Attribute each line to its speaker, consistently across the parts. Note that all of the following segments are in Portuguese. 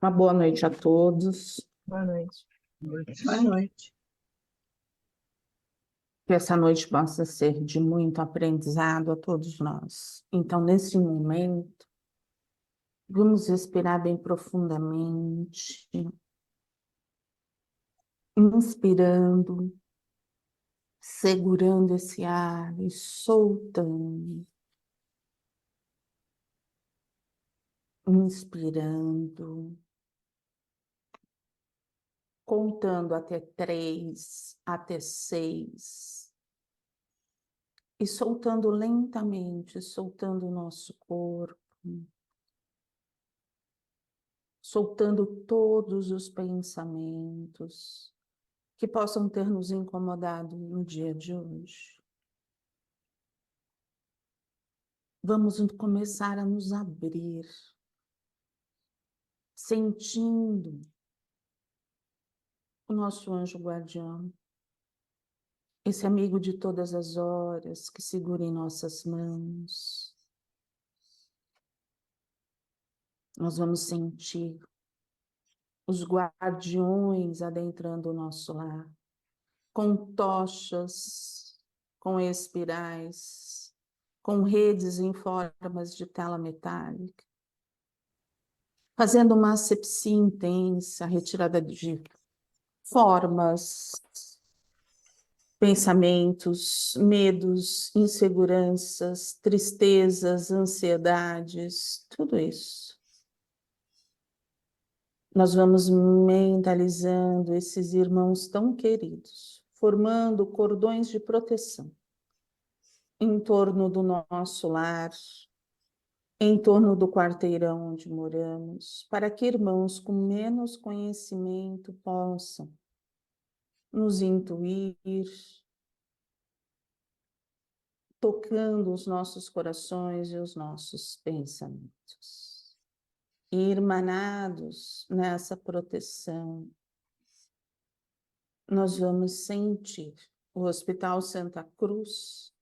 Speaker 1: Uma boa noite a todos.
Speaker 2: Boa noite.
Speaker 3: Boa noite.
Speaker 1: Que essa noite possa ser de muito aprendizado a todos nós. Então, nesse momento, vamos respirar bem profundamente, inspirando, segurando esse ar e soltando. Inspirando, contando até 3, até 6. E soltando lentamente, soltando o nosso corpo, soltando todos os pensamentos que possam ter nos incomodado no dia de hoje. Vamos começar a nos abrir, sentindo o nosso anjo guardião, esse amigo de todas as horas que segura em nossas mãos. Nós vamos sentir os guardiões adentrando o nosso lar, com tochas, com espirais, com redes em formas de tela metálica, fazendo uma asepsia intensa, retirada de formas, pensamentos, medos, inseguranças, tristezas, ansiedades, tudo isso. Nós vamos mentalizando esses irmãos tão queridos, formando cordões de proteção em torno do nosso lar, em torno do quarteirão onde moramos, para que irmãos com menos conhecimento possam nos intuir, tocando os nossos corações e os nossos pensamentos. E irmanados nessa proteção, nós vamos sentir o Hospital Santa Cruz,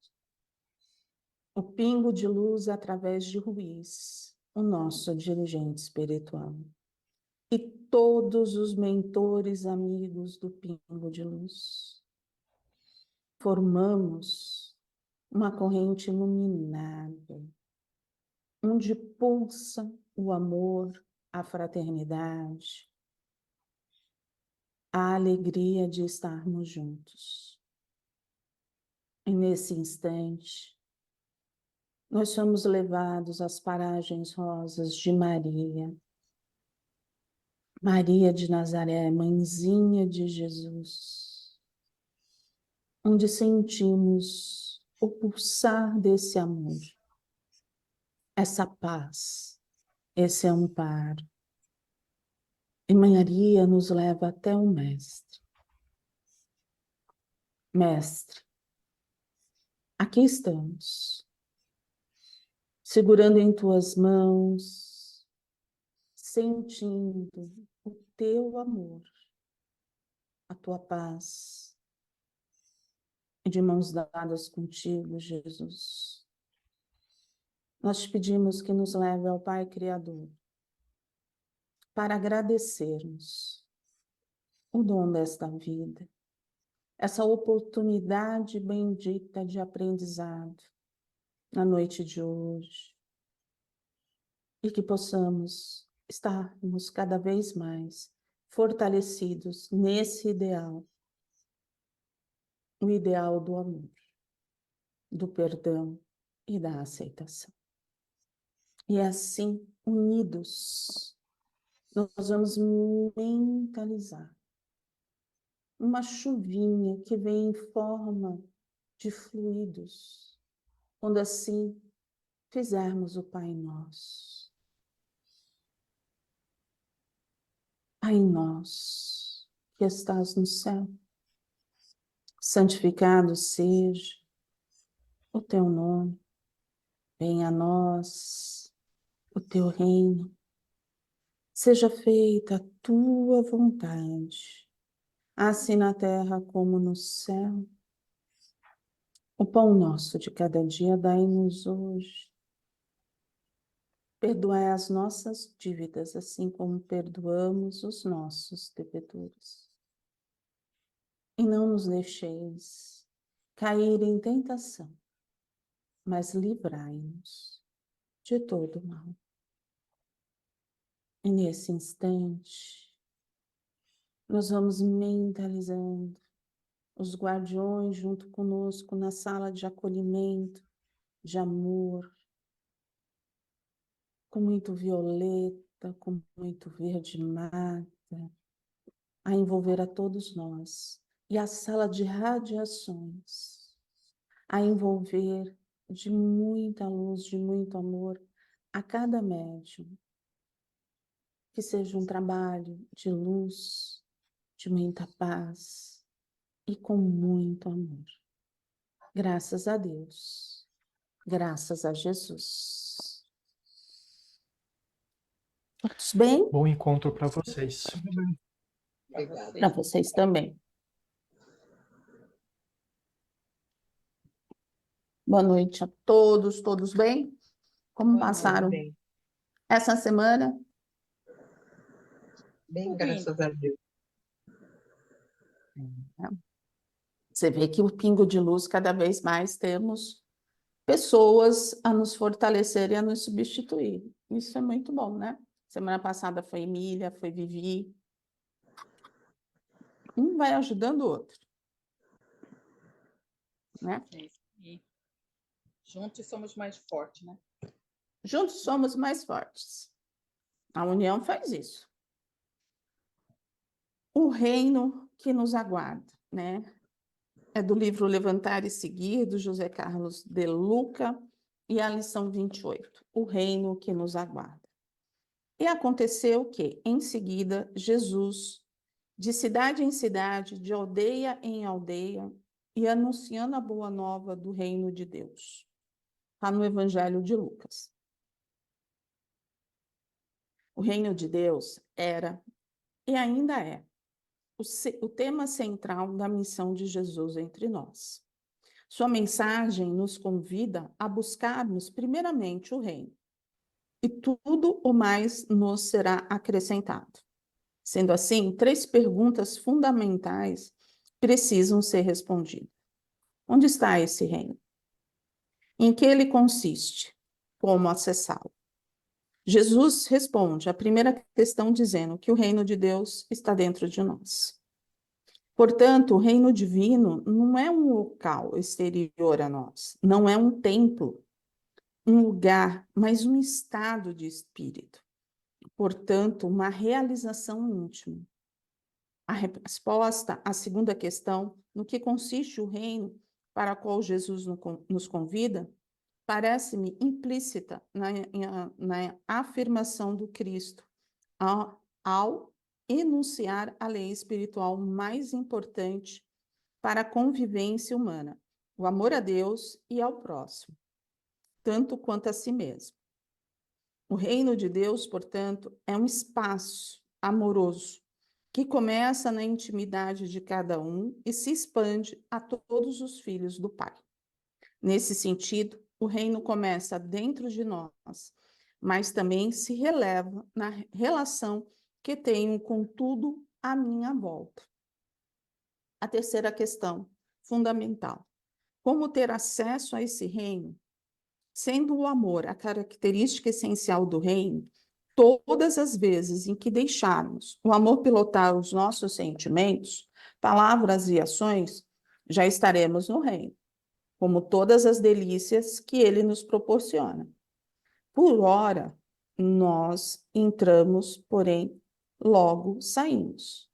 Speaker 1: o pingo de luz através de Ruiz, o nosso dirigente espiritual. E todos os mentores amigos do pingo de luz. Formamos uma corrente iluminada, onde pulsa o amor, a fraternidade, a alegria de estarmos juntos. E nesse instante, nós somos levados às paragens rosas de Maria, Maria de Nazaré, mãezinha de Jesus, onde sentimos o pulsar desse amor, essa paz, esse amparo. E Maria nos leva até o Mestre. Mestre, aqui estamos, segurando em tuas mãos, sentindo o teu amor, a tua paz, e de mãos dadas contigo, Jesus. Nós te pedimos que nos leve ao Pai Criador, para agradecermos o dom desta vida, essa oportunidade bendita de aprendizado na noite de hoje, e que possamos estarmos cada vez mais fortalecidos nesse ideal, o ideal do amor, do perdão e da aceitação. E assim, unidos, nós vamos mentalizar uma chuvinha que vem em forma de fluidos, quando assim fizermos o Pai Nosso. Pai nosso, que estás no céu, santificado seja o teu nome, venha a nós o teu reino, seja feita a tua vontade, assim na terra como no céu. O pão nosso de cada dia dai-nos hoje. Perdoai as nossas dívidas, assim como perdoamos os nossos devedores. E não nos deixeis cair em tentação, mas livrai-nos de todo mal. E nesse instante, nós vamos mentalizando os guardiões junto conosco na sala de acolhimento, de amor, com muito violeta, com muito verde mata, a envolver a todos nós. E a sala de radiações, a envolver de muita luz, de muito amor, a cada médium. Que seja um trabalho de luz, de muita paz e com muito amor. Graças a Deus. Graças a Jesus. Todos bem?
Speaker 2: Bom encontro para vocês.
Speaker 1: Para vocês também. Boa noite a todos, todos bem? Como passaram
Speaker 3: Bem,
Speaker 1: essa semana?
Speaker 3: bem, graças a Deus.
Speaker 1: Você vê que o pingo de luz, cada vez mais temos pessoas a nos fortalecer e a nos substituir. Isso é muito bom, né? Semana passada foi Emília, foi Vivi. Um vai ajudando o outro, né?
Speaker 4: E juntos somos mais fortes, né?
Speaker 1: Juntos somos mais fortes. A união faz isso. O reino que nos aguarda, né? É do livro Levantar e Seguir, do José Carlos de Luca, e a lição 28, o reino que nos aguarda. E aconteceu que, em seguida, Jesus, de cidade em cidade, de aldeia em aldeia, e anunciando a boa nova do reino de Deus. Está no Evangelho de Lucas. O reino de Deus era e ainda é o tema central da missão de Jesus entre nós. Sua mensagem nos convida a buscarmos primeiramente o reino, e tudo o mais nos será acrescentado. Sendo assim, 3 perguntas fundamentais precisam ser respondidas. Onde está esse reino? Em que ele consiste? Como acessá-lo? Jesus responde a primeira questão dizendo que o reino de Deus está dentro de nós. Portanto, o reino divino não é um local exterior a nós, não é um templo, um lugar, mas um estado de espírito. Portanto, uma realização íntima. A resposta à segunda questão, no que consiste o reino para o qual Jesus nos convida, parece-me implícita na afirmação do Cristo ao enunciar a lei espiritual mais importante para a convivência humana, o amor a Deus e ao próximo, tanto quanto a si mesmo. O reino de Deus, portanto, é um espaço amoroso que começa na intimidade de cada um e se expande a todos os filhos do Pai. Nesse sentido, o reino começa dentro de nós, mas também se releva na relação que tenho com tudo à minha volta. A terceira questão, fundamental. Como ter acesso a esse reino? Sendo o amor a característica essencial do reino, todas as vezes em que deixarmos o amor pilotar os nossos sentimentos, palavras e ações, já estaremos no reino, como todas as delícias que ele nos proporciona. Por ora, nós entramos, porém, logo saímos.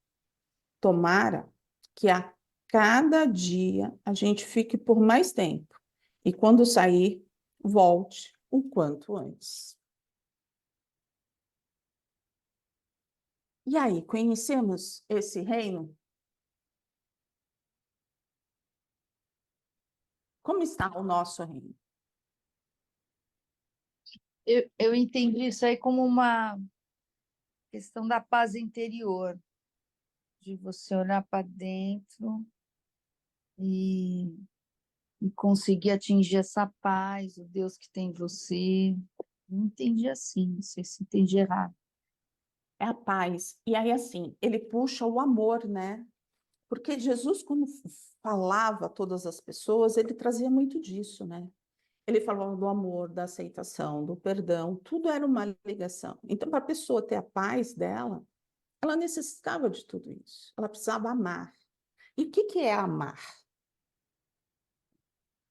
Speaker 1: Tomara que a cada dia a gente fique por mais tempo e quando sair, volte o quanto antes. E aí, conhecemos esse reino? Como está o nosso reino?
Speaker 5: Eu entendi isso aí como uma questão da paz interior, de você olhar para dentro e conseguir atingir essa paz, o Deus que tem em você, Não entendi assim, não sei se entendi errado.
Speaker 1: É a paz. E aí, assim, ele puxa o amor, né? Porque Jesus, quando falava a todas as pessoas, ele trazia muito disso, né? Ele falava do amor, da aceitação, do perdão, tudo era uma ligação. Então, para a pessoa ter a paz dela, ela necessitava de tudo isso. Ela precisava amar. E o que que é amar?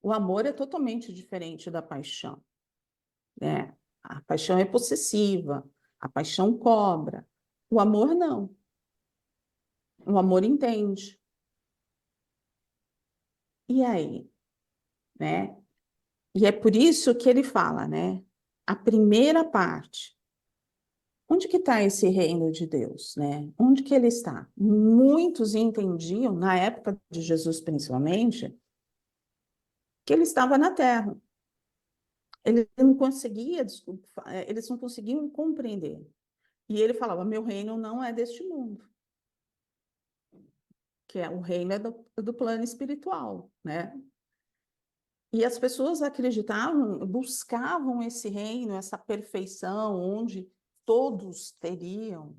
Speaker 1: O amor é totalmente diferente da paixão, né? A paixão é possessiva, a paixão cobra. O amor não. O amor entende. E aí, né? E é por isso que ele fala, né? A primeira parte. Onde que está esse reino de Deus, né? Onde que ele está? Muitos entendiam, na época de Jesus principalmente, que ele estava na terra. Ele não conseguia, eles não conseguiam compreender. E ele falava: meu reino não é deste mundo, que é o reino é do plano espiritual, né? E as pessoas acreditavam, buscavam esse reino, essa perfeição, onde todos teriam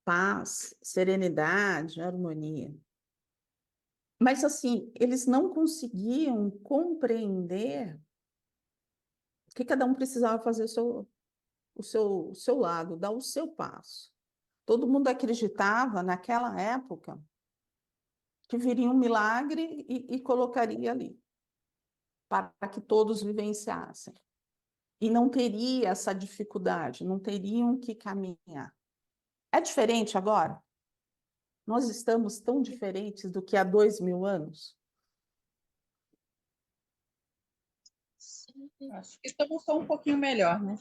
Speaker 1: paz, serenidade, harmonia. Mas, assim, eles não conseguiam compreender que cada um precisava fazer o seu lado, dar o seu passo. Todo mundo acreditava, naquela época, que viria um milagre e colocaria ali, para que todos vivenciassem. E não teria essa dificuldade, não teriam que caminhar. É diferente agora? Nós estamos tão diferentes do que há 2000 anos?
Speaker 4: Acho que estamos só um pouquinho melhor, né?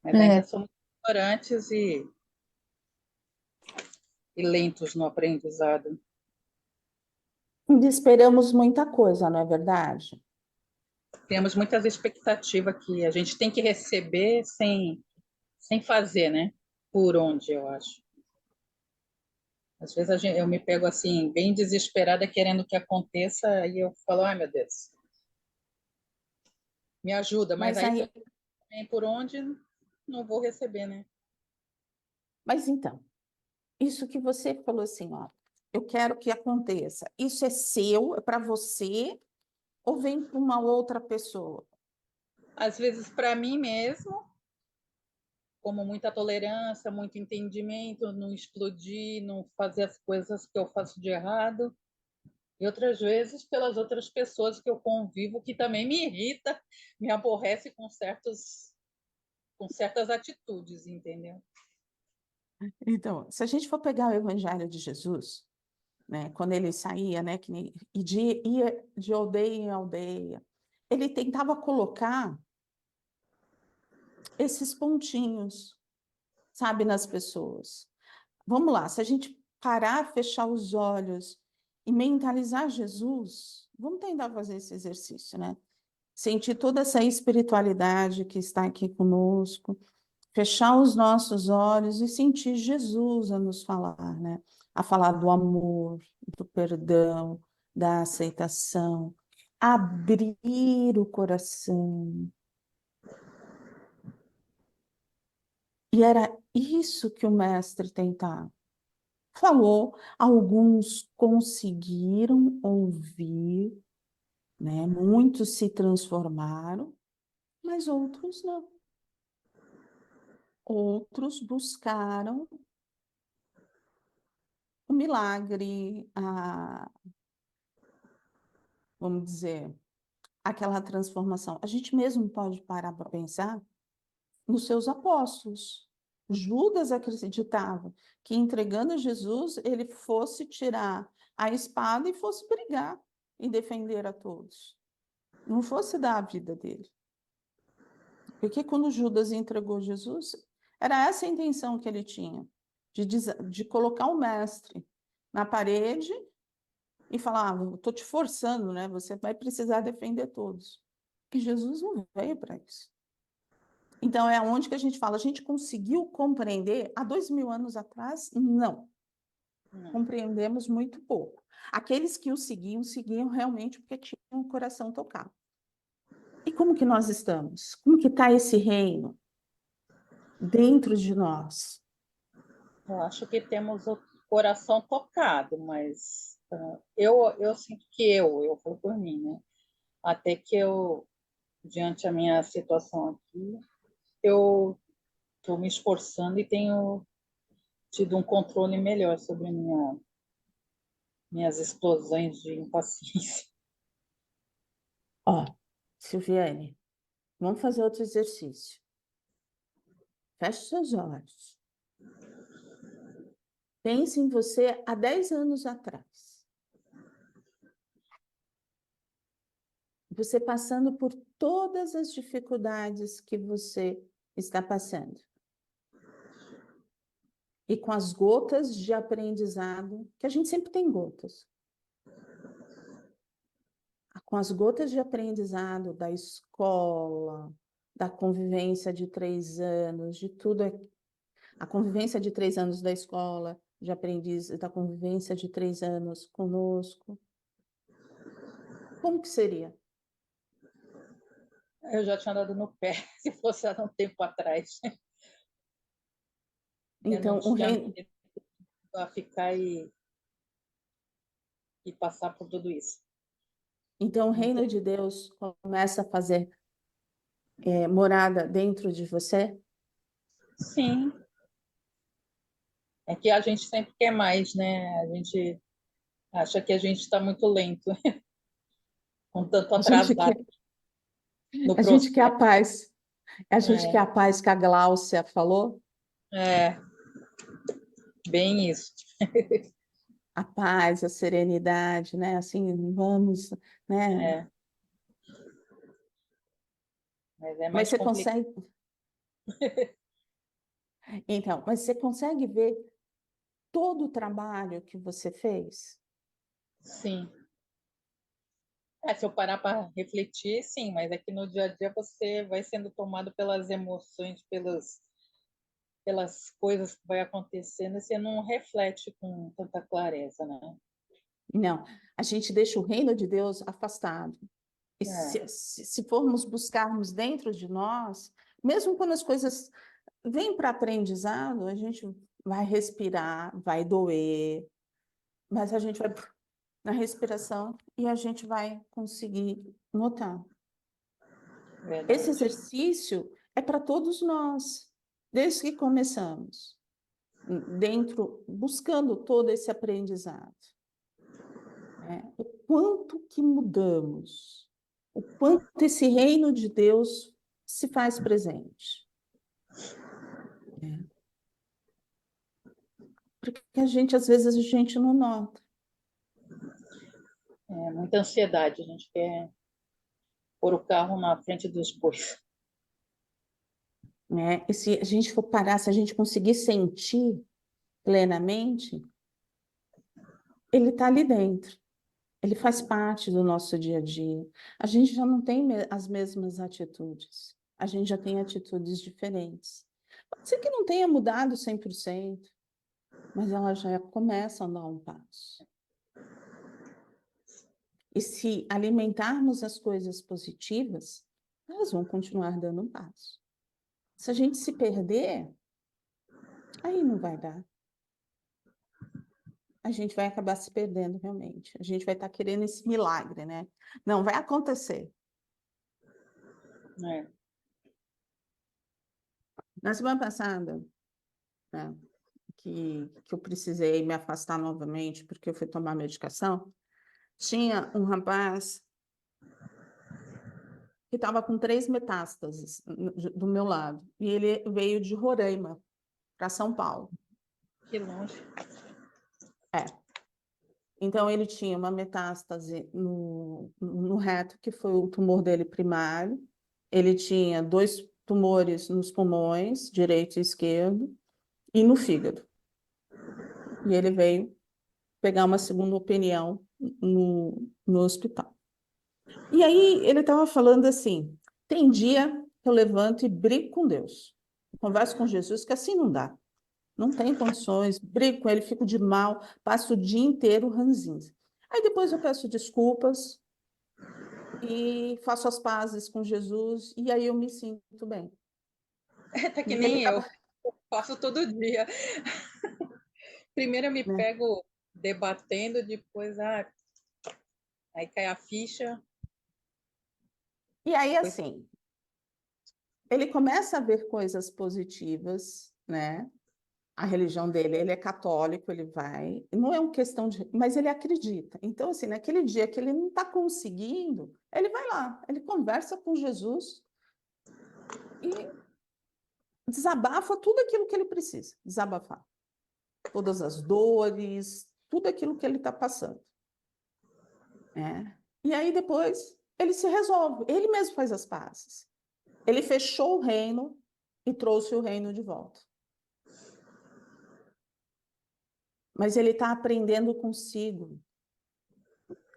Speaker 4: Mas
Speaker 5: É,
Speaker 4: ainda somos ignorantes e lentos no aprendizado.
Speaker 1: Ainda esperamos muita coisa, não é verdade?
Speaker 4: Temos muitas expectativas que a gente tem que receber sem fazer, né? Por onde, eu acho. Às vezes eu me pego assim, bem desesperada, querendo que aconteça, e eu falo, ai meu Deus, me ajuda, mas
Speaker 1: Mas
Speaker 4: aí
Speaker 1: aí,
Speaker 4: também por onde não vou receber, né?
Speaker 1: mas então, isso que você falou assim, ó, eu quero que aconteça. Isso é seu, é para você, ou vem para uma outra pessoa?
Speaker 4: Às vezes para mim mesmo, como muita tolerância, muito entendimento, não explodir, não fazer as coisas que eu faço de errado. E outras vezes pelas outras pessoas que eu convivo, que também me irrita, me aborrece com certas atitudes, entendeu?
Speaker 1: Então, se a gente for pegar o Evangelho de Jesus, né, quando ele saía, né, ia de aldeia em aldeia, ele tentava colocar esses pontinhos, sabe, nas pessoas. Vamos lá, se a gente parar, fechar os olhos e mentalizar Jesus, vamos tentar fazer esse exercício, né? Sentir toda essa espiritualidade que está aqui conosco, fechar os nossos olhos e sentir Jesus a nos falar, né? A falar do amor, do perdão, da aceitação, abrir o coração. E era isso que o mestre tentava. Falou, alguns conseguiram ouvir, né? Muitos se transformaram, mas outros não. Outros buscaram o milagre, vamos dizer, aquela transformação. A gente mesmo pode parar para pensar nos seus apóstolos. Judas acreditava que entregando a Jesus, ele fosse tirar a espada e fosse brigar e defender a todos. Não fosse dar a vida dele. Porque quando Judas entregou Jesus, era essa a intenção que ele tinha, de colocar o mestre na parede e falar: estou te forçando, né? Você vai precisar defender todos. E Jesus não veio para isso. Então, é onde que a gente fala, a gente conseguiu compreender há 2000 anos atrás? Não. Compreendemos muito pouco. Aqueles que o seguiam realmente porque tinham o coração tocado. E como que nós estamos? Como que está esse reino dentro de nós?
Speaker 4: Eu acho que temos o coração tocado, mas eu sinto que eu falo por mim, né? Até que diante da minha situação aqui, eu estou me esforçando e tenho tido um controle melhor sobre minhas explosões de impaciência.
Speaker 1: Ó, Silviane, vamos fazer outro exercício. Feche seus olhos. Pense em você há 10 anos atrás. Você passando por todas as dificuldades que você está passando. E com as gotas de aprendizado, que a gente sempre tem gotas. Com as gotas de aprendizado da escola, da convivência de 3 anos, de tudo. A convivência de 3 anos da escola, de aprendiz, da convivência de 3 anos conosco. Como que seria?
Speaker 4: Eu já tinha dado no pé, se fosse há um tempo atrás. Eu
Speaker 1: Então,
Speaker 4: não
Speaker 1: o
Speaker 4: tinha
Speaker 1: reino,
Speaker 4: medo a ficar e passar por tudo isso.
Speaker 1: então, o
Speaker 4: Não
Speaker 1: reino
Speaker 4: tem-
Speaker 1: de Deus começa a fazer morada dentro de você?
Speaker 4: Sim, é que a gente sempre quer mais, né? A gente acha que a gente está muito lento, com tanto
Speaker 1: A gente
Speaker 4: atrasado
Speaker 1: quer,
Speaker 4: no
Speaker 1: a gente quer a
Speaker 4: processo.
Speaker 1: paz. A gente quer a paz que a Gláucia falou.
Speaker 4: É, bem isso.
Speaker 1: A paz, a serenidade, né? Assim, vamos, né?
Speaker 4: É, mas é
Speaker 1: Mas
Speaker 4: mais
Speaker 1: você
Speaker 4: complicado.
Speaker 1: consegue, então, mas você consegue ver todo o trabalho que você fez?
Speaker 4: Sim. Se eu parar para refletir, sim, mas é que no dia a dia você vai sendo tomado pelas emoções, pelas coisas que vai acontecendo, e você não reflete com tanta clareza, né?
Speaker 1: Não, a gente deixa o reino de Deus afastado. E
Speaker 4: É,
Speaker 1: se formos buscarmos dentro de nós, mesmo quando as coisas vêm para aprendizado, a gente vai respirar, vai doer, mas a gente vai na respiração e a gente vai conseguir notar. Esse
Speaker 4: verdade.
Speaker 1: exercício é para todos nós, desde que começamos, dentro, buscando todo esse aprendizado. Né? O quanto que mudamos, o quanto esse reino de Deus se faz presente. Né? Porque às vezes, a gente não nota.
Speaker 4: É muita ansiedade, a gente quer pôr o carro na frente dos bois.
Speaker 1: Né? E se a gente for parar, se a gente conseguir sentir plenamente, ele está ali dentro. Ele faz parte do nosso dia a dia. A gente já não tem as mesmas atitudes. A gente já tem atitudes diferentes. Pode ser que não tenha mudado 100%, mas ela já começa a dar um passo. E se alimentarmos as coisas positivas, elas vão continuar dando um passo. Se a gente se perder, aí não vai dar. A gente vai acabar se perdendo realmente. A gente vai estar querendo esse milagre, né? Não vai acontecer.
Speaker 4: É,
Speaker 1: Na semana passada, né, que eu precisei me afastar novamente porque eu fui tomar medicação, tinha um rapaz que estava com 3 metástases do meu lado. E ele veio de Roraima para São Paulo.
Speaker 4: que longe.
Speaker 1: É. Então, ele tinha uma metástase no reto, que foi o tumor dele primário. Ele tinha 2 tumores nos pulmões, direito e esquerdo, e no fígado. E ele veio pegar uma segunda opinião no hospital. E aí, ele estava falando assim, tem dia que eu levanto e brigo com Deus. Eu converso com Jesus, que assim não dá. Não tem condições, brigo com ele, fico de mal, passo o dia inteiro ranzinza. Aí depois eu peço desculpas, e faço as pazes com Jesus, e aí eu me sinto bem.
Speaker 4: Tá que
Speaker 1: E ele
Speaker 4: nem eu,
Speaker 1: tava,
Speaker 4: faço todo dia. Primeiro eu me
Speaker 1: né?
Speaker 4: pego debatendo, depois aí cai a ficha.
Speaker 1: E aí,
Speaker 4: Depois,
Speaker 1: assim, ele começa a ver coisas positivas, né? A religião dele, ele é católico, ele vai, não é uma questão de, mas ele acredita. Então, assim, naquele dia que ele não está conseguindo, ele vai lá, ele conversa com Jesus e desabafa tudo aquilo que ele precisa desabafar, todas as dores, tudo aquilo que ele está passando, né? E aí depois ele se resolve, ele mesmo faz as pazes. Ele fechou o reino e trouxe o reino de volta. Mas ele está aprendendo consigo.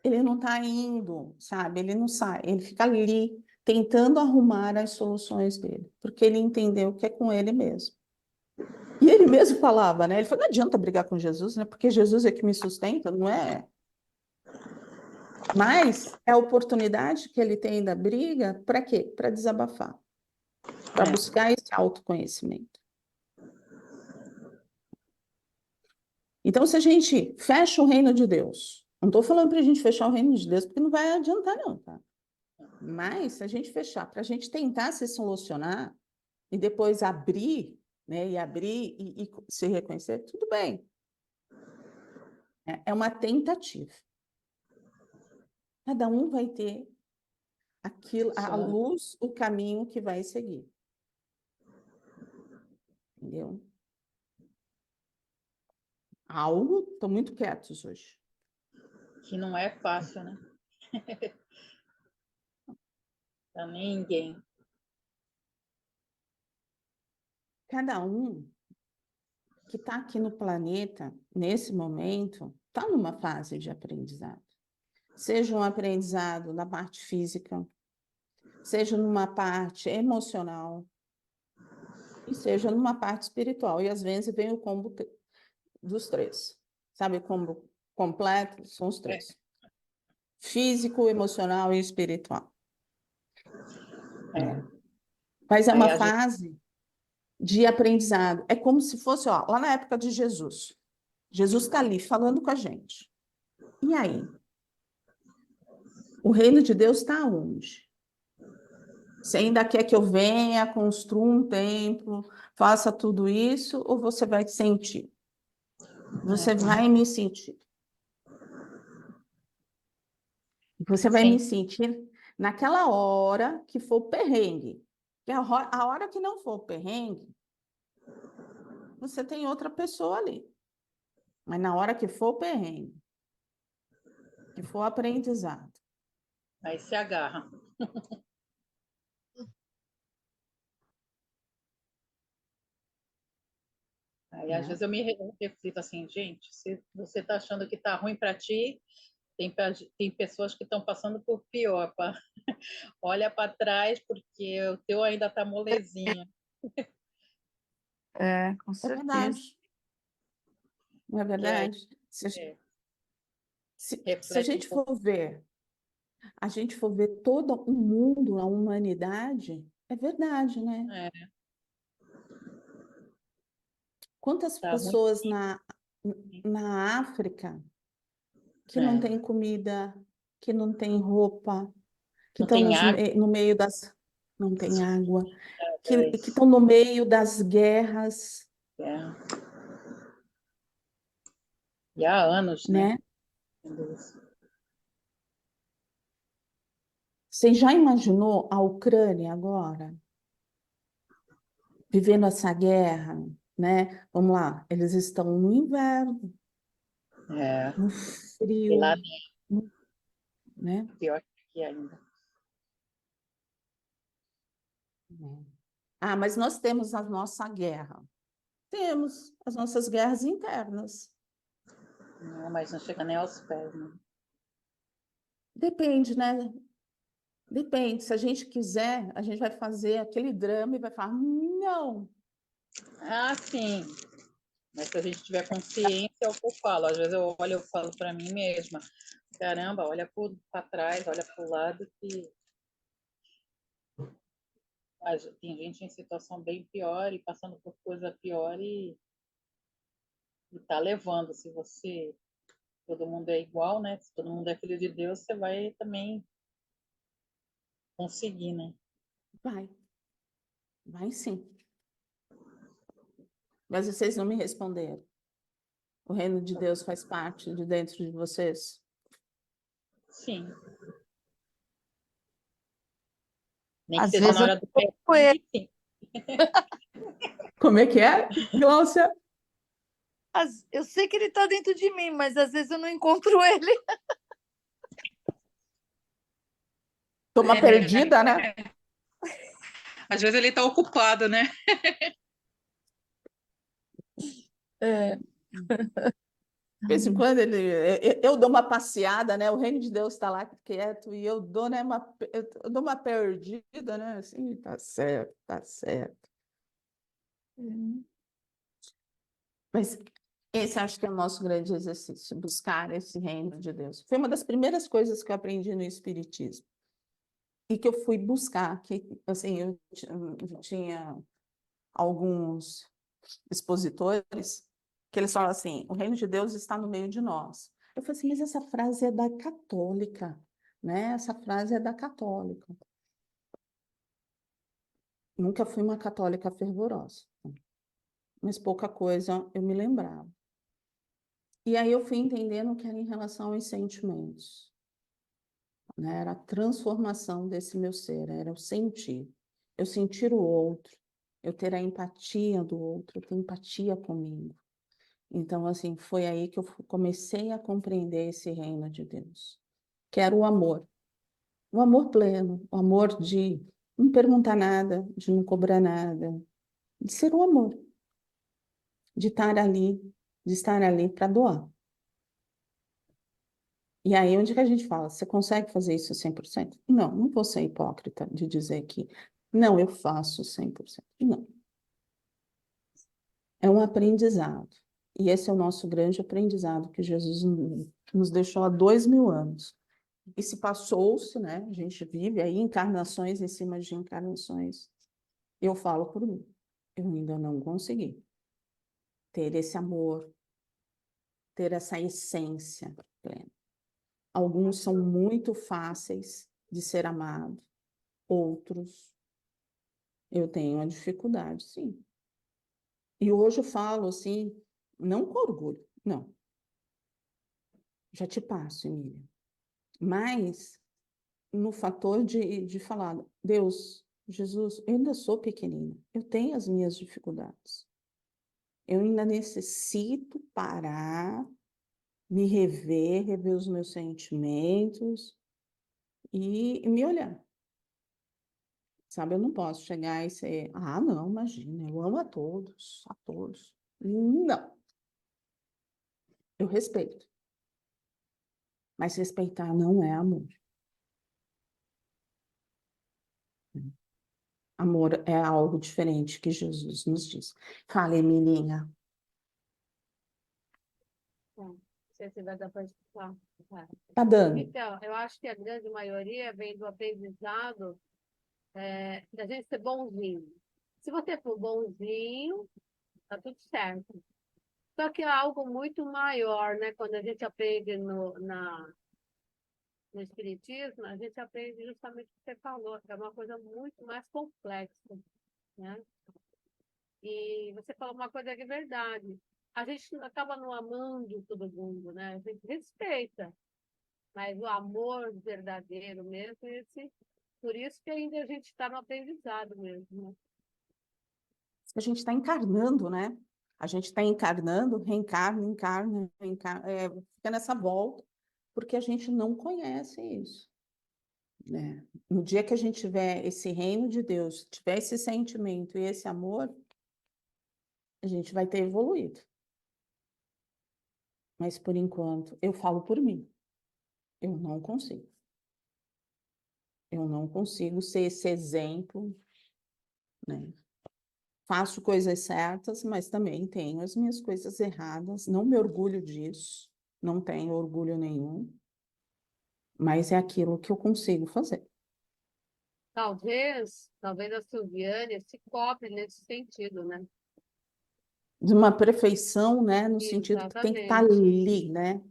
Speaker 1: Ele não está indo, sabe? Ele não sai, ele fica ali tentando arrumar as soluções dele, porque ele entendeu que é com ele mesmo. E ele mesmo falava, né? Ele falou, não adianta brigar com Jesus, né? Porque Jesus é que me sustenta, não é? Mas é a oportunidade que ele tem da briga para quê? Para desabafar, para
Speaker 4: é,
Speaker 1: buscar esse autoconhecimento. Então, se a gente fecha o reino de Deus, não estou falando para a gente fechar o reino de Deus, porque não vai adiantar, não, tá? Mas se a gente fechar, para a gente tentar se solucionar e depois abrir, né? E abrir e se reconhecer, tudo bem. É uma tentativa. Cada um vai ter aquilo, a
Speaker 4: só
Speaker 1: luz, o caminho que vai seguir. Entendeu? Algo, estão muito quietos hoje.
Speaker 4: que não é fácil, né? Para ninguém.
Speaker 1: Cada um que está aqui no planeta, nesse momento, está numa fase de aprendizado. Seja um aprendizado na parte física, seja numa parte emocional, e seja numa parte espiritual. E às vezes vem o combo dos três. Sabe o combo completo? São os
Speaker 4: É,
Speaker 1: três. Físico, emocional e espiritual. Né?
Speaker 4: é.
Speaker 1: Mas é
Speaker 4: Aí
Speaker 1: uma
Speaker 4: a gente
Speaker 1: fase de aprendizado. É como se fosse, ó, lá na época de Jesus. Jesus está ali falando com a gente. E aí? O reino de Deus está onde? Você ainda quer que eu venha, construa um templo, faça tudo isso, ou você vai sentir? Você vai me sentir. Você vai me
Speaker 4: sim,
Speaker 1: sentir naquela hora que for perrengue. E a hora que não for perrengue, você tem outra pessoa ali. Mas na hora que for perrengue, que for aprendizado,
Speaker 4: aí se agarra. Aí às
Speaker 1: né?
Speaker 4: vezes eu me reflito assim, gente, se você está achando que está ruim para ti, tem pessoas que estão passando por pior, pá. Olha para trás porque o teu ainda está molezinha.
Speaker 5: É, com
Speaker 1: É
Speaker 5: certeza.
Speaker 1: verdade, não é
Speaker 4: E aí
Speaker 1: verdade?
Speaker 4: é,
Speaker 1: Se a
Speaker 4: reflete um
Speaker 1: gente
Speaker 4: pouco.
Speaker 1: for ver, a gente for ver todo o mundo, a humanidade, é verdade, né?
Speaker 4: É,
Speaker 1: Quantas
Speaker 4: tá ruim,
Speaker 1: pessoas na África que não
Speaker 4: é,
Speaker 1: têm comida, que não têm roupa, que
Speaker 4: não
Speaker 1: estão
Speaker 4: tem água,
Speaker 1: no meio das. Não tem água,
Speaker 4: é
Speaker 1: que
Speaker 4: isso.
Speaker 1: estão no meio das guerras,
Speaker 4: É. E há anos, né?
Speaker 1: né? Você já imaginou a Ucrânia agora, vivendo essa guerra, né? Vamos lá, eles estão no inverno,
Speaker 4: É,
Speaker 1: no
Speaker 4: e lá
Speaker 1: frio, né?
Speaker 4: pior que ainda.
Speaker 1: Ah, mas nós temos a nossa guerra. Temos as nossas guerras internas.
Speaker 4: Não, mas não chega nem aos pés, né?
Speaker 1: Depende, né? Depende. Se a gente quiser, a gente vai fazer aquele drama e vai falar, não.
Speaker 4: Ah, sim. Mas se a gente tiver consciência, é o que eu falo. Às vezes eu olho e falo para mim mesma, caramba, olha para trás, olha para o lado, que tem gente em situação bem pior e passando por coisa pior e tá levando. Se você, todo mundo é igual, né? Se todo mundo é filho de Deus, você vai também conseguir, né?
Speaker 1: Vai sim. Mas vocês não me responderam. O reino de Deus faz parte de dentro de vocês?
Speaker 4: Sim. Nem que
Speaker 5: Às
Speaker 4: seja
Speaker 5: vezes
Speaker 4: na
Speaker 5: eu
Speaker 4: hora do
Speaker 5: não com ele.
Speaker 4: perrengue, sim.
Speaker 1: Como é que é, Glaucia?
Speaker 5: Eu sei que ele está dentro de mim, mas às vezes eu não encontro ele.
Speaker 1: Tô uma perdida, né?
Speaker 4: Às vezes ele está ocupado, né?
Speaker 5: É.
Speaker 1: De vez em quando eu dou uma passeada, né? O reino de Deus está lá quieto e eu dou, né, eu dou uma perdida, né? Assim, tá certo, tá certo. Mas esse acho que é o nosso grande exercício, buscar esse reino de Deus. Foi uma das primeiras coisas que eu aprendi no Espiritismo. E que eu fui buscar, que assim, eu tinha alguns expositores que eles falam assim, o reino de Deus está no meio de nós. Eu falei assim, mas essa frase é da católica, né? Essa frase é da católica. Nunca fui uma católica fervorosa, mas pouca coisa eu me lembrava. E aí eu fui entendendo que era em relação aos sentimentos, né? Era a transformação desse meu ser, era eu sentir o outro, eu ter a empatia do outro, eu ter empatia comigo. Então, assim, foi aí que eu comecei a compreender esse reino de Deus, que era o amor pleno, o amor de não perguntar nada, de não cobrar nada, de ser o amor, de estar ali para doar. E aí, onde que a gente fala, você consegue fazer isso 100%? Não, não vou ser hipócrita de dizer que não, eu faço 100%. Não. É um aprendizado. E esse é o nosso grande aprendizado que Jesus nos deixou há 2000 anos. E se passou-se, né? A gente vive aí encarnações em cima de encarnações. Eu falo por mim. Eu ainda não consegui ter esse amor, ter essa essência plena. Alguns são muito fáceis de ser amados, outros eu tenho uma dificuldade, sim. E hoje eu falo assim, não com orgulho, não. Já te passo, Emília. Mas no fator de falar, Deus, Jesus, eu ainda sou pequenina, eu tenho as minhas dificuldades. Eu ainda necessito parar, me rever os meus sentimentos e me olhar. Sabe, eu não posso chegar e ser, não, imagina, eu amo a todos, a todos. Não. Eu respeito. Mas respeitar não é amor. Amor é algo diferente que Jesus nos diz. Fala, Emilinha.
Speaker 2: Não sei se vai dar para explicar.
Speaker 1: Tá dando.
Speaker 2: Então, eu acho que a grande maioria vem do aprendizado da gente ser bonzinho. Se você for bonzinho, tá tudo certo. Só que é algo muito maior, né? Quando a gente aprende no Espiritismo, a gente aprende justamente o que você falou, que é uma coisa muito mais complexa, né? E você falou uma coisa que é verdade. A gente acaba não amando todo mundo, né? A gente respeita, mas o amor verdadeiro mesmo, por isso que ainda a gente está no aprendizado mesmo, né?
Speaker 1: A gente está encarnando, né? A gente está encarnando, reencarna, fica nessa volta, porque a gente não conhece isso, né? No dia que a gente tiver esse reino de Deus, tiver esse sentimento e esse amor, a gente vai ter evoluído. Mas, por enquanto, eu falo por mim, eu não consigo. Eu não consigo ser esse exemplo, né? Faço coisas certas, mas também tenho as minhas coisas erradas. Não me orgulho disso, não tenho orgulho nenhum. mas é aquilo que eu consigo fazer.
Speaker 2: Talvez a Silviane se cobre nesse sentido, né?
Speaker 1: De uma perfeição, né, no sentido que tem que estar
Speaker 2: Exatamente.
Speaker 1: ali, né?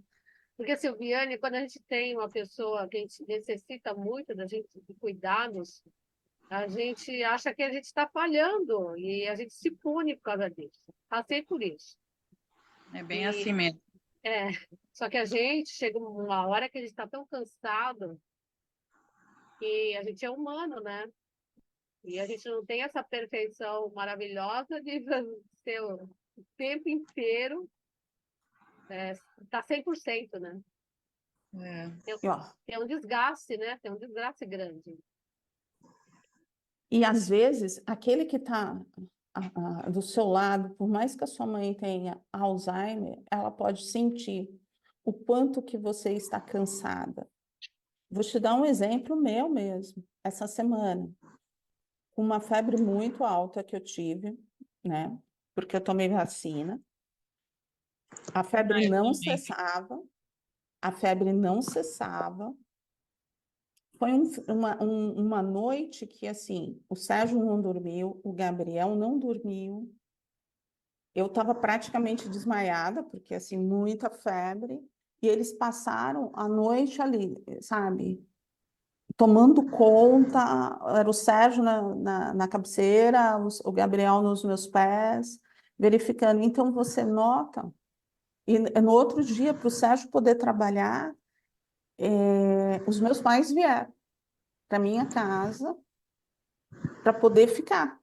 Speaker 2: Porque, Silviane, quando a gente tem uma pessoa que a gente necessita muito da gente de cuidados, a gente acha que a gente está falhando e a gente se pune por causa disso. Passei por isso.
Speaker 4: É bem
Speaker 2: E,
Speaker 4: assim mesmo.
Speaker 2: só que a gente chega uma hora que a gente está tão cansado que a gente é humano, né? E a gente não tem essa perfeição maravilhosa de ser o tempo inteiro tá 100%, né?
Speaker 4: É.
Speaker 1: E, ó,
Speaker 2: Tem um desgaste, né? Tem um desgaste grande.
Speaker 1: e às vezes, aquele que está do seu lado, por mais que a sua mãe tenha Alzheimer, ela pode sentir o quanto que você está cansada. Vou te dar um exemplo meu mesmo, essa semana, com uma febre muito alta que eu tive, né? Porque eu tomei vacina. A febre
Speaker 4: Eu
Speaker 1: não
Speaker 4: também.
Speaker 1: cessava, a febre não cessava. Foi uma noite que, assim, o Sérgio não dormiu, o Gabriel não dormiu. Eu estava praticamente desmaiada, porque, assim, muita febre. E eles passaram a noite ali, sabe? Tomando conta. Era o Sérgio na cabeceira, o Gabriel nos meus pés, verificando. Então, você nota. E no outro dia, para o Sérgio poder trabalhar, os meus pais vieram para minha casa para poder ficar.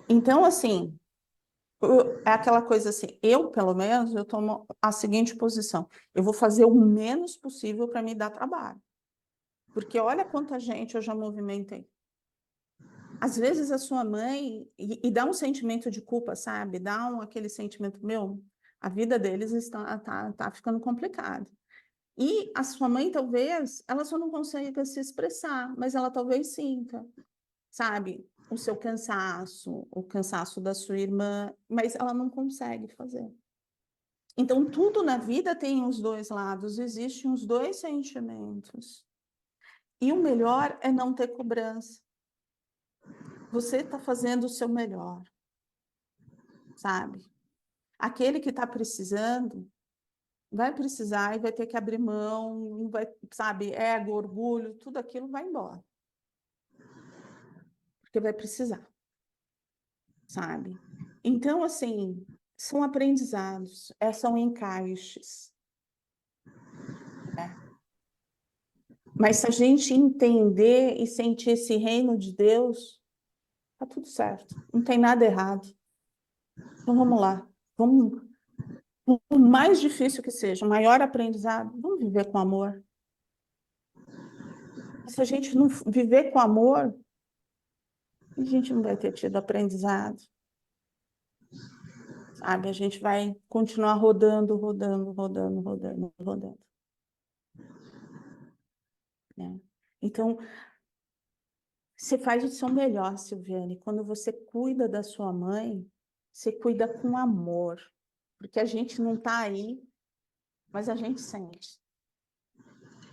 Speaker 1: Então, assim, é aquela coisa assim, eu, pelo menos, eu tomo a seguinte posição: eu vou fazer o menos possível para me dar trabalho. Porque olha quanta gente eu já movimentei. Às vezes a sua mãe, e dá um sentimento de culpa, sabe? Dá aquele sentimento, meu, a vida deles tá ficando complicada. E a sua mãe, talvez, ela só não consiga se expressar, mas ela talvez sinta, sabe? O cansaço da sua irmã, mas ela não consegue fazer. Então, tudo na vida tem os dois lados, existem os dois sentimentos. E o melhor é não ter cobrança. Você está fazendo o seu melhor, sabe? Aquele que está precisando, vai precisar e vai ter que abrir mão, vai, sabe, ego, orgulho, tudo aquilo vai embora. Porque vai precisar, sabe? Então, assim, são aprendizados, são encaixes, né? Mas se a gente entender e sentir esse reino de Deus, tá tudo certo, não tem nada errado. Então vamos lá, vamos, o mais difícil que seja, o maior aprendizado, vamos viver com amor. Se a gente não viver com amor, a gente não vai ter tido aprendizado, sabe? A gente vai continuar rodando, rodando, rodando, rodando, rodando, né? Então, você faz o seu melhor, Silviane. Quando você cuida da sua mãe, você cuida com amor, porque a gente não está aí, mas a gente sente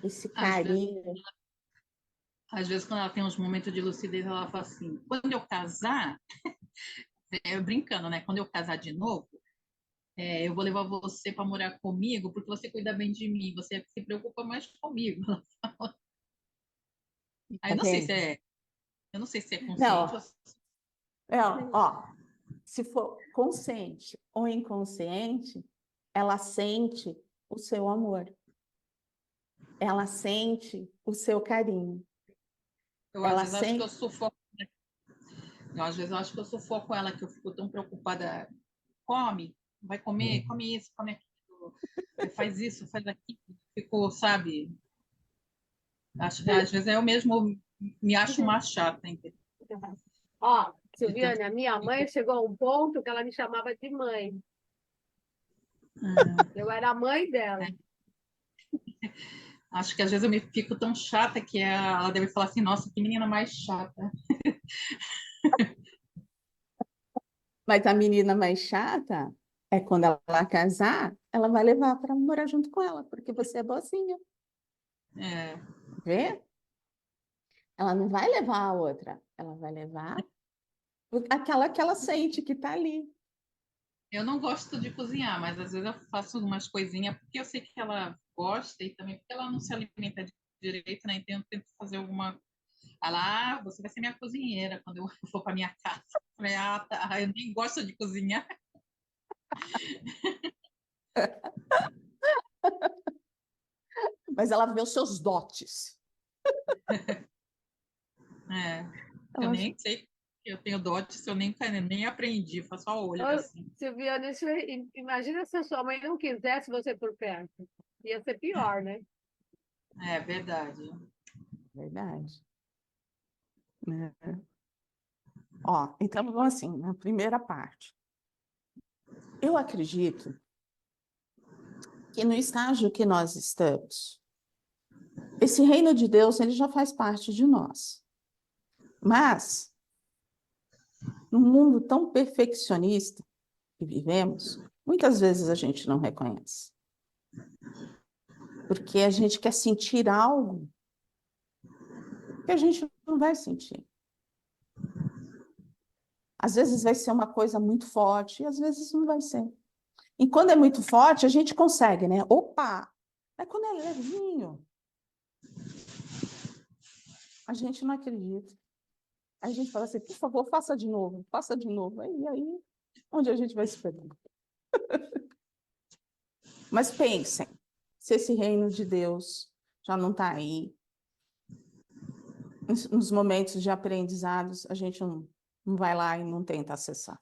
Speaker 1: esse
Speaker 4: Às vezes,
Speaker 1: carinho.
Speaker 4: às vezes, quando ela tem uns momentos de lucidez, ela fala assim: quando eu casar, brincando, né? Quando eu casar de novo, eu vou levar você para morar comigo, porque você cuida bem de mim, você se preocupa mais comigo. Aí
Speaker 1: Tá vendo?
Speaker 4: eu não sei se é consciente ou
Speaker 1: Não, ó, se for consciente ou inconsciente, ela sente o seu amor, ela sente o seu carinho,
Speaker 4: às
Speaker 1: ela
Speaker 4: vezes acho que eu
Speaker 1: sente.
Speaker 4: sufoco. Às vezes eu acho que eu sufoco ela, que eu fico tão preocupada. Come, vai comer, come isso, come aquilo, faz isso, faz aquilo. Fico, sabe? Às vezes eu mesmo me acho uma chata, entendeu?
Speaker 2: Ó,
Speaker 4: De tanto
Speaker 2: Silviane, a minha mãe chegou a um ponto que ela me chamava de mãe.
Speaker 4: Ah,
Speaker 2: Eu era a mãe dela.
Speaker 4: acho que às vezes eu me fico tão chata que ela deve falar assim, nossa, que menina mais chata.
Speaker 1: Mas a menina mais chata é quando ela casar, ela vai levar para morar junto com ela, porque você é boazinha.
Speaker 4: É,
Speaker 1: Vê? Ela não vai levar a outra, ela vai levar aquela que ela sente que está ali.
Speaker 4: eu não gosto de cozinhar, mas às vezes eu faço umas coisinhas porque eu sei que ela gosta e também porque ela não se alimenta direito, né? Então eu tento fazer alguma. Ela, você vai ser minha cozinheira quando eu for para minha casa. Eu falei, tá, eu nem gosto de cozinhar.
Speaker 1: Mas ela vê os seus dotes.
Speaker 4: É, eu
Speaker 1: Ela
Speaker 4: nem sei que eu tenho dote se eu nem aprendi, faço só olho
Speaker 2: Ô,
Speaker 4: assim.
Speaker 2: Silviana, imagina se a sua mãe não quisesse você por perto. Ia ser pior, né?
Speaker 4: É verdade.
Speaker 1: Verdade. Né? Ó, então vamos assim, na primeira parte. Eu acredito que no estágio que nós estamos, esse reino de Deus, ele já faz parte de nós. Mas, num mundo tão perfeccionista que vivemos, muitas vezes a gente não reconhece. Porque a gente quer sentir algo que a gente não vai sentir. Às vezes vai ser uma coisa muito forte e às vezes não vai ser. E quando é muito forte, a gente consegue, né? Opa! Mas quando é levinho, a gente não acredita. Aí a gente fala assim, por favor, faça de novo, faça de novo. Aí onde a gente vai se perder? Mas pensem, se esse reino de Deus já não está aí, nos momentos de aprendizados, a gente não vai lá e não tenta acessar.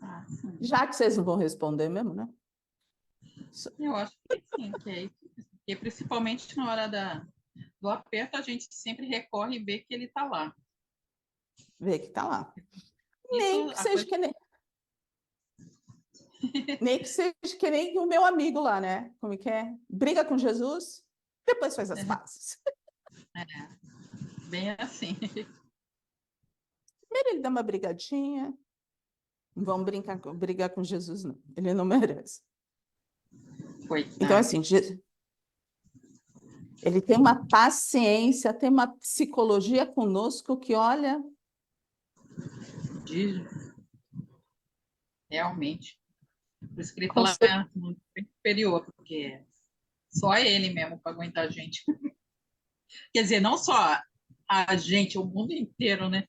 Speaker 4: Ah, sim.
Speaker 1: Já que vocês não vão responder mesmo, né?
Speaker 4: Eu acho que sim, que é isso. Porque principalmente na hora do aperto, a gente sempre recorre e vê que ele está lá.
Speaker 1: Vê que está lá.
Speaker 4: Isso,
Speaker 1: Nem que
Speaker 4: a
Speaker 1: seja
Speaker 4: coisa...
Speaker 1: que nem que seja que nem o meu amigo lá, né? Como é que é? Briga com Jesus, depois faz as pazes.
Speaker 4: bem assim.
Speaker 1: Primeiro ele dá uma brigadinha. Não vão brigar com Jesus, não. Ele não merece.
Speaker 4: Coitado.
Speaker 1: Então, assim, ele tem uma paciência, tem uma psicologia conosco que, olha,
Speaker 4: Realmente. Por isso que ele
Speaker 1: com
Speaker 4: fala muito superior, porque só ele mesmo para aguentar a gente. Quer dizer, não só a gente, o mundo inteiro, né?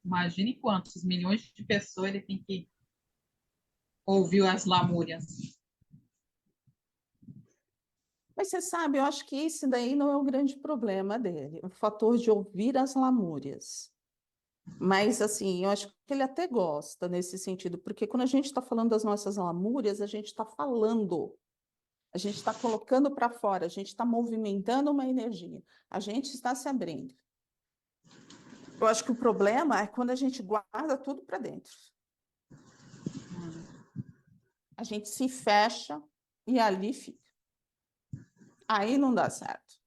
Speaker 4: Imagine quantos milhões de pessoas ele tem que ouvir as lamúrias.
Speaker 1: Mas você sabe, eu acho que esse daí não é o grande problema dele, o fator de ouvir as lamúrias. Mas, assim, eu acho que ele até gosta nesse sentido, porque quando a gente está falando das nossas lamúrias, a gente está falando, a gente está colocando para fora, a gente está movimentando uma energia, a gente está se abrindo. Eu acho que o problema é quando a gente guarda tudo para dentro. A gente se fecha e ali fica. Aí não dá certo.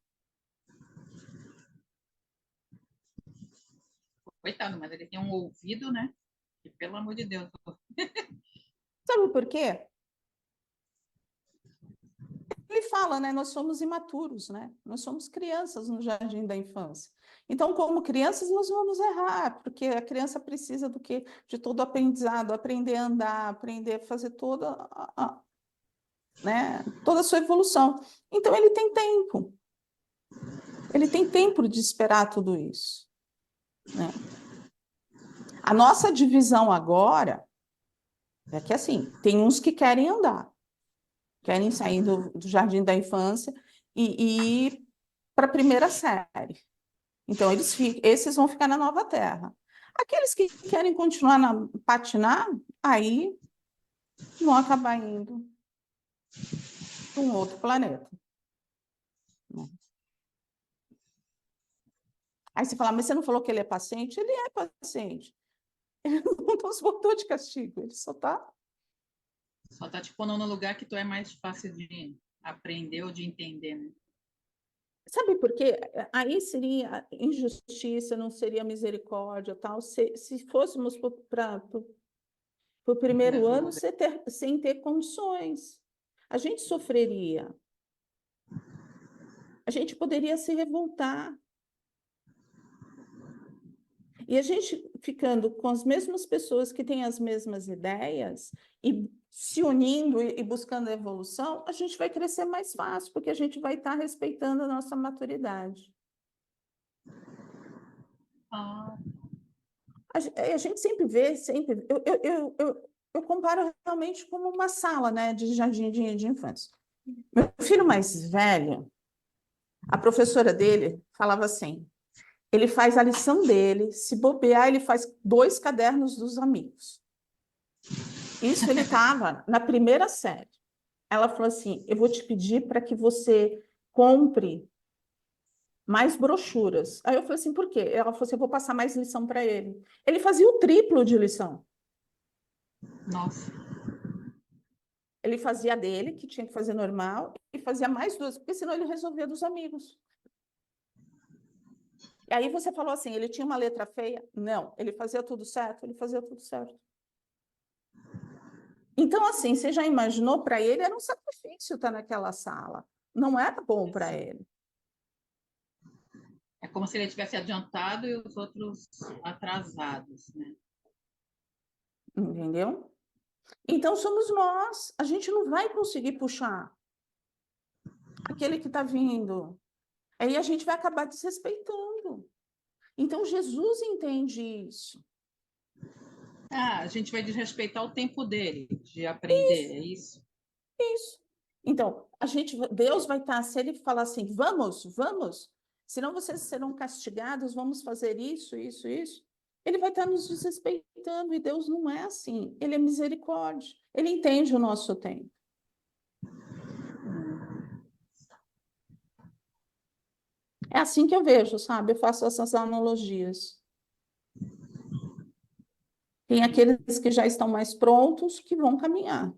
Speaker 4: Coitado, mas ele tem um ouvido, né? E, pelo amor de Deus.
Speaker 1: Sabe por quê? Ele fala, né? Nós somos imaturos, né? Nós somos crianças no jardim da infância. Então, como crianças, nós vamos errar, porque a criança precisa do quê? De todo aprendizado, aprender a andar, aprender a fazer né? Toda a sua evolução. Então, ele tem tempo. Ele tem tempo de esperar tudo isso, né? A nossa divisão agora é que, assim, tem uns que querem andar, querem sair do jardim da infância e ir para a primeira série. Então, esses vão ficar na nova terra. Aqueles que querem continuar patinar, aí vão acabar indo para um outro planeta. Aí você fala, mas você não falou que ele é paciente? Ele é paciente. Ele não nos botou de castigo, ele só está...
Speaker 4: Só tá te pondo no lugar que tu é mais fácil de aprender ou de entender, né?
Speaker 1: Sabe por quê? Aí seria injustiça, não seria misericórdia, tal, se fôssemos para o primeiro ano sem ter condições. A gente sofreria. a gente poderia se revoltar. E a gente ficando com as mesmas pessoas que têm as mesmas ideias e se unindo e buscando a evolução, a gente vai crescer mais fácil, porque a gente vai estar respeitando a nossa maturidade.
Speaker 4: Ah,
Speaker 1: A gente sempre vê, sempre. Eu comparo realmente como uma sala, né, de jardim de infância. Meu filho mais velho, a professora dele falava assim: ele faz a lição dele, se bobear, ele faz 2 cadernos dos amigos. Isso ele estava na primeira série. Ela falou assim: eu vou te pedir para que você compre mais brochuras. Aí eu falei assim: por quê? Ela falou assim: eu vou passar mais lição para ele. Ele fazia o triplo de lição.
Speaker 4: nossa.
Speaker 1: Ele fazia a dele, que tinha que fazer normal, e fazia mais 2, porque senão ele resolvia dos amigos. E aí você falou assim: ele tinha uma letra feia? Não. Ele fazia tudo certo? Ele fazia tudo certo. Então, assim, você já imaginou, para ele era um sacrifício estar naquela sala. Não era bom para ele.
Speaker 4: É como se ele tivesse adiantado e os outros atrasados, né?
Speaker 1: Entendeu? Então, somos nós. A gente não vai conseguir puxar aquele que está vindo. Aí a gente vai acabar desrespeitando. Então, Jesus entende isso.
Speaker 4: Ah, a gente vai desrespeitar o tempo dele de aprender, é isso?
Speaker 1: Isso. Então, Deus vai estar, se ele falar assim, vamos, vamos, senão vocês serão castigados, vamos fazer isso, isso, isso. Ele vai estar nos desrespeitando, e Deus não é assim. Ele é misericórdia. Ele entende o nosso tempo. É assim que eu vejo, sabe? Eu faço essas analogias. Tem aqueles que já estão mais prontos, que vão caminhar.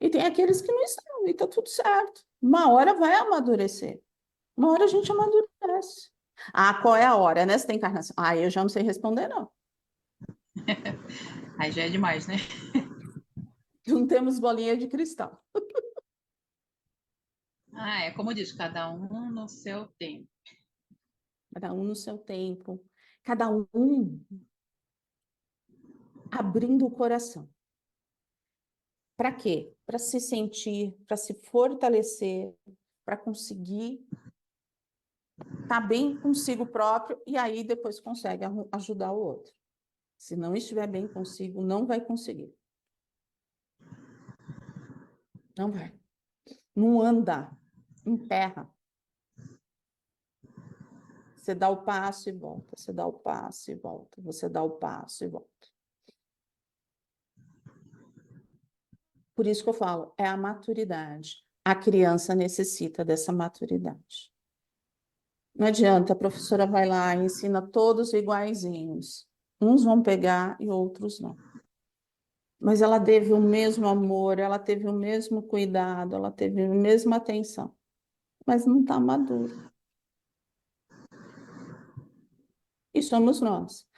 Speaker 1: E tem aqueles que não estão, e está tudo certo. Uma hora vai amadurecer. Uma hora a gente amadurece. Ah, qual é a hora nessa encarnação? Ah, eu já não sei responder, não.
Speaker 4: Aí já é demais, né?
Speaker 1: Não temos bolinha de cristal.
Speaker 4: Ah, é como diz, cada um no seu tempo.
Speaker 1: Cada um no seu tempo. Cada um abrindo o coração. Para quê? Para se sentir, para se fortalecer, para conseguir estar bem consigo próprio e aí depois consegue ajudar o outro. Se não estiver bem consigo, não vai conseguir. Não vai. Não anda, emperra. Você dá o passo e volta, você dá o passo e volta, você dá o passo e volta. Por isso que eu falo, é a maturidade. A criança necessita dessa maturidade. Não adianta, a professora vai lá e ensina todos iguaizinhos. Uns vão pegar e outros não. Mas ela teve o mesmo amor, ela teve o mesmo cuidado, ela teve a mesma atenção. Mas não está maduro. E somos nós.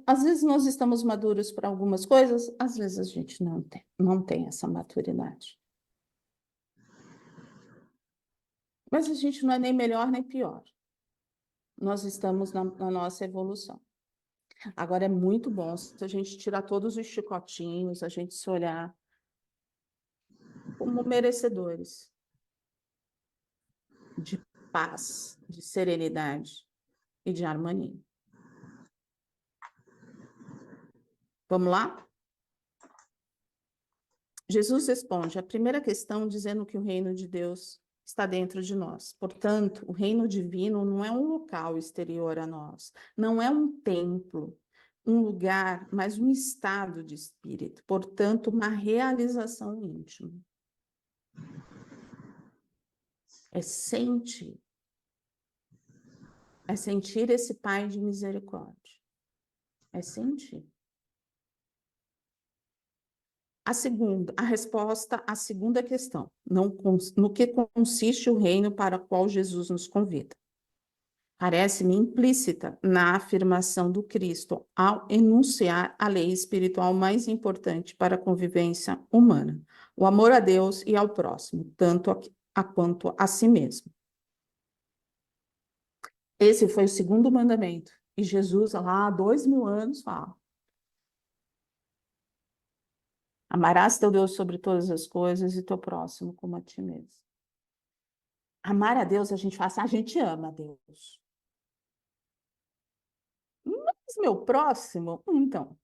Speaker 1: Às vezes nós estamos maduros para algumas coisas, às vezes a gente não tem essa maturidade. Mas a gente não é nem melhor nem pior. Nós estamos na nossa evolução. Agora é muito bom se a gente tirar todos os chicotinhos, a gente se olhar como merecedores de paz, de serenidade e de harmonia. Vamos lá? Jesus responde a primeira questão dizendo que o reino de Deus está dentro de nós. Portanto, o reino divino não é um local exterior a nós, não é um templo, um lugar, mas um estado de espírito. Portanto, uma realização íntima. É sentir. É sentir esse Pai de misericórdia. É sentir. A resposta à segunda questão, no que consiste o reino para o qual Jesus nos convida. Parece-me implícita na afirmação do Cristo ao enunciar a lei espiritual mais importante para a convivência humana, o amor a Deus e ao próximo, tanto quanto a si mesmo. Esse foi o segundo mandamento. E Jesus, lá há 2000 anos, fala: amarás teu Deus sobre todas as coisas e teu próximo como a ti mesmo. Amar a Deus, a gente fala assim, a gente ama a Deus. Mas meu próximo, então.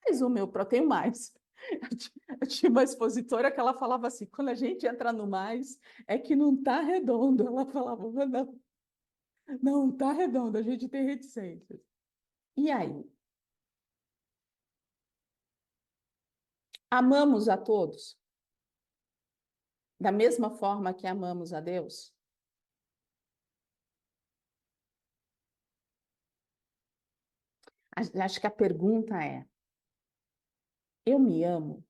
Speaker 1: Mas o meu, tenho mais. Eu tinha uma expositora que ela falava assim, quando a gente entra no mais, é que não está redondo. Ela falava, não está redondo, a gente tem reticências. E aí? Amamos a todos? Da mesma forma que amamos a Deus? Acho que a pergunta é: eu me amo?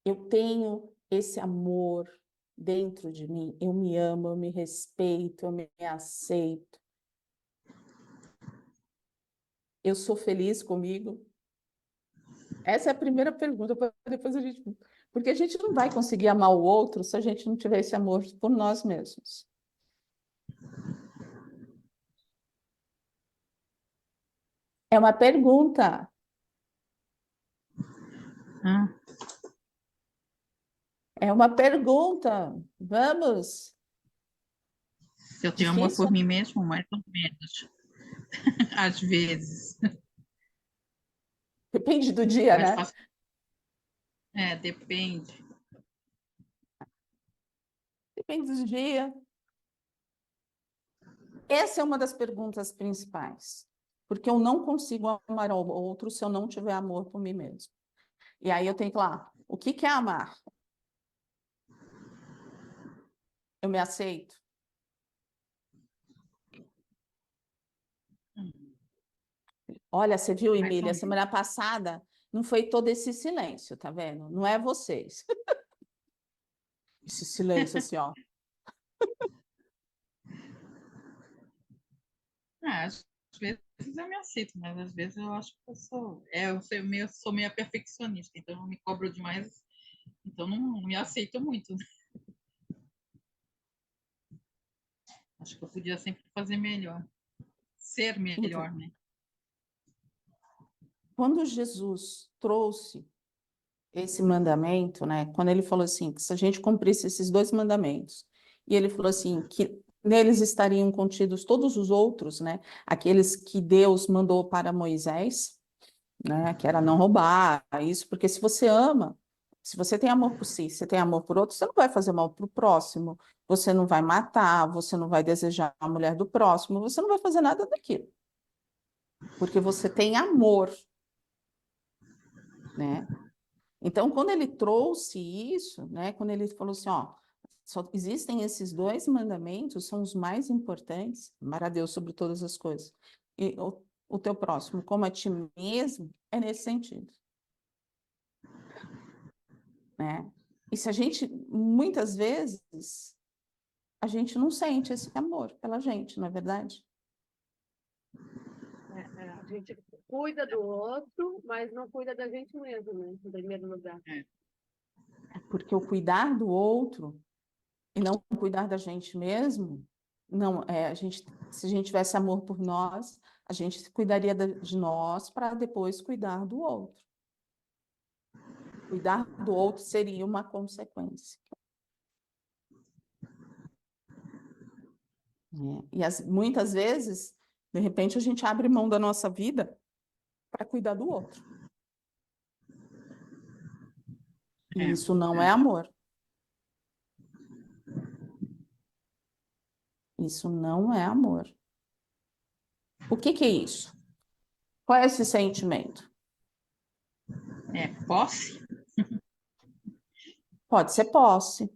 Speaker 1: Eu tenho esse amor dentro de mim? Eu me amo, eu me respeito, eu me aceito? Eu sou feliz comigo? Essa é a primeira pergunta, depois a gente. Porque a gente não vai conseguir amar o outro se a gente não tiver esse amor por nós mesmos. É uma pergunta.
Speaker 4: Ah,
Speaker 1: É uma pergunta. Vamos.
Speaker 4: se eu tenho amor
Speaker 1: Difícil?
Speaker 4: por mim mesmo, mais ou menos, às vezes.
Speaker 1: Depende do dia,
Speaker 4: Mas
Speaker 1: né?
Speaker 4: faço... depende.
Speaker 1: Depende do dia. Essa é uma das perguntas principais. Porque eu não consigo amar ao outro se eu não tiver amor por mim mesmo. E aí eu tenho que lá, o que é amar? Eu me aceito? Olha, você viu,
Speaker 4: Mais ou
Speaker 1: Emília,
Speaker 4: menos.
Speaker 1: semana passada não foi todo esse silêncio, tá vendo? Não é vocês. Esse silêncio assim, ó.
Speaker 4: Às vezes eu me aceito, mas às vezes eu acho que eu sou. Sou meio perfeccionista, então eu me cobro demais, então não me aceito muito. Acho que eu podia sempre fazer melhor, ser
Speaker 1: Então,
Speaker 4: melhor, né?
Speaker 1: quando Jesus trouxe esse mandamento, né? Quando ele falou assim, que se a gente cumprisse esses 2 mandamentos, e ele falou assim, que neles estariam contidos todos os outros, né? Aqueles que Deus mandou para Moisés, né? Que era não roubar, isso, porque se você ama, se você tem amor por si, você tem amor por outro, você não vai fazer mal para o próximo, você não vai matar, você não vai desejar a mulher do próximo, você não vai fazer nada daquilo, porque você tem amor, né? Então, quando ele trouxe isso, né, quando ele falou assim, ó, só existem esses 2 mandamentos, são os mais importantes, amar a Deus sobre todas as coisas, e o teu próximo como a ti mesmo, é nesse sentido, né? E se a gente, muitas vezes, a gente não sente esse amor pela gente, não é verdade?
Speaker 2: A gente cuida do outro, mas não cuida da gente mesmo, né? Em primeiro lugar.
Speaker 1: Porque o cuidar do outro e não cuidar da gente mesmo, não, a gente, se a gente tivesse amor por nós, a gente cuidaria de nós para depois cuidar do outro. Cuidar do outro seria uma consequência. E muitas vezes, de repente, a gente abre mão da nossa vida para cuidar do outro. E isso não é amor. Isso não é amor. O que é isso? Qual é esse sentimento?
Speaker 4: Posse?
Speaker 1: Pode ser posse.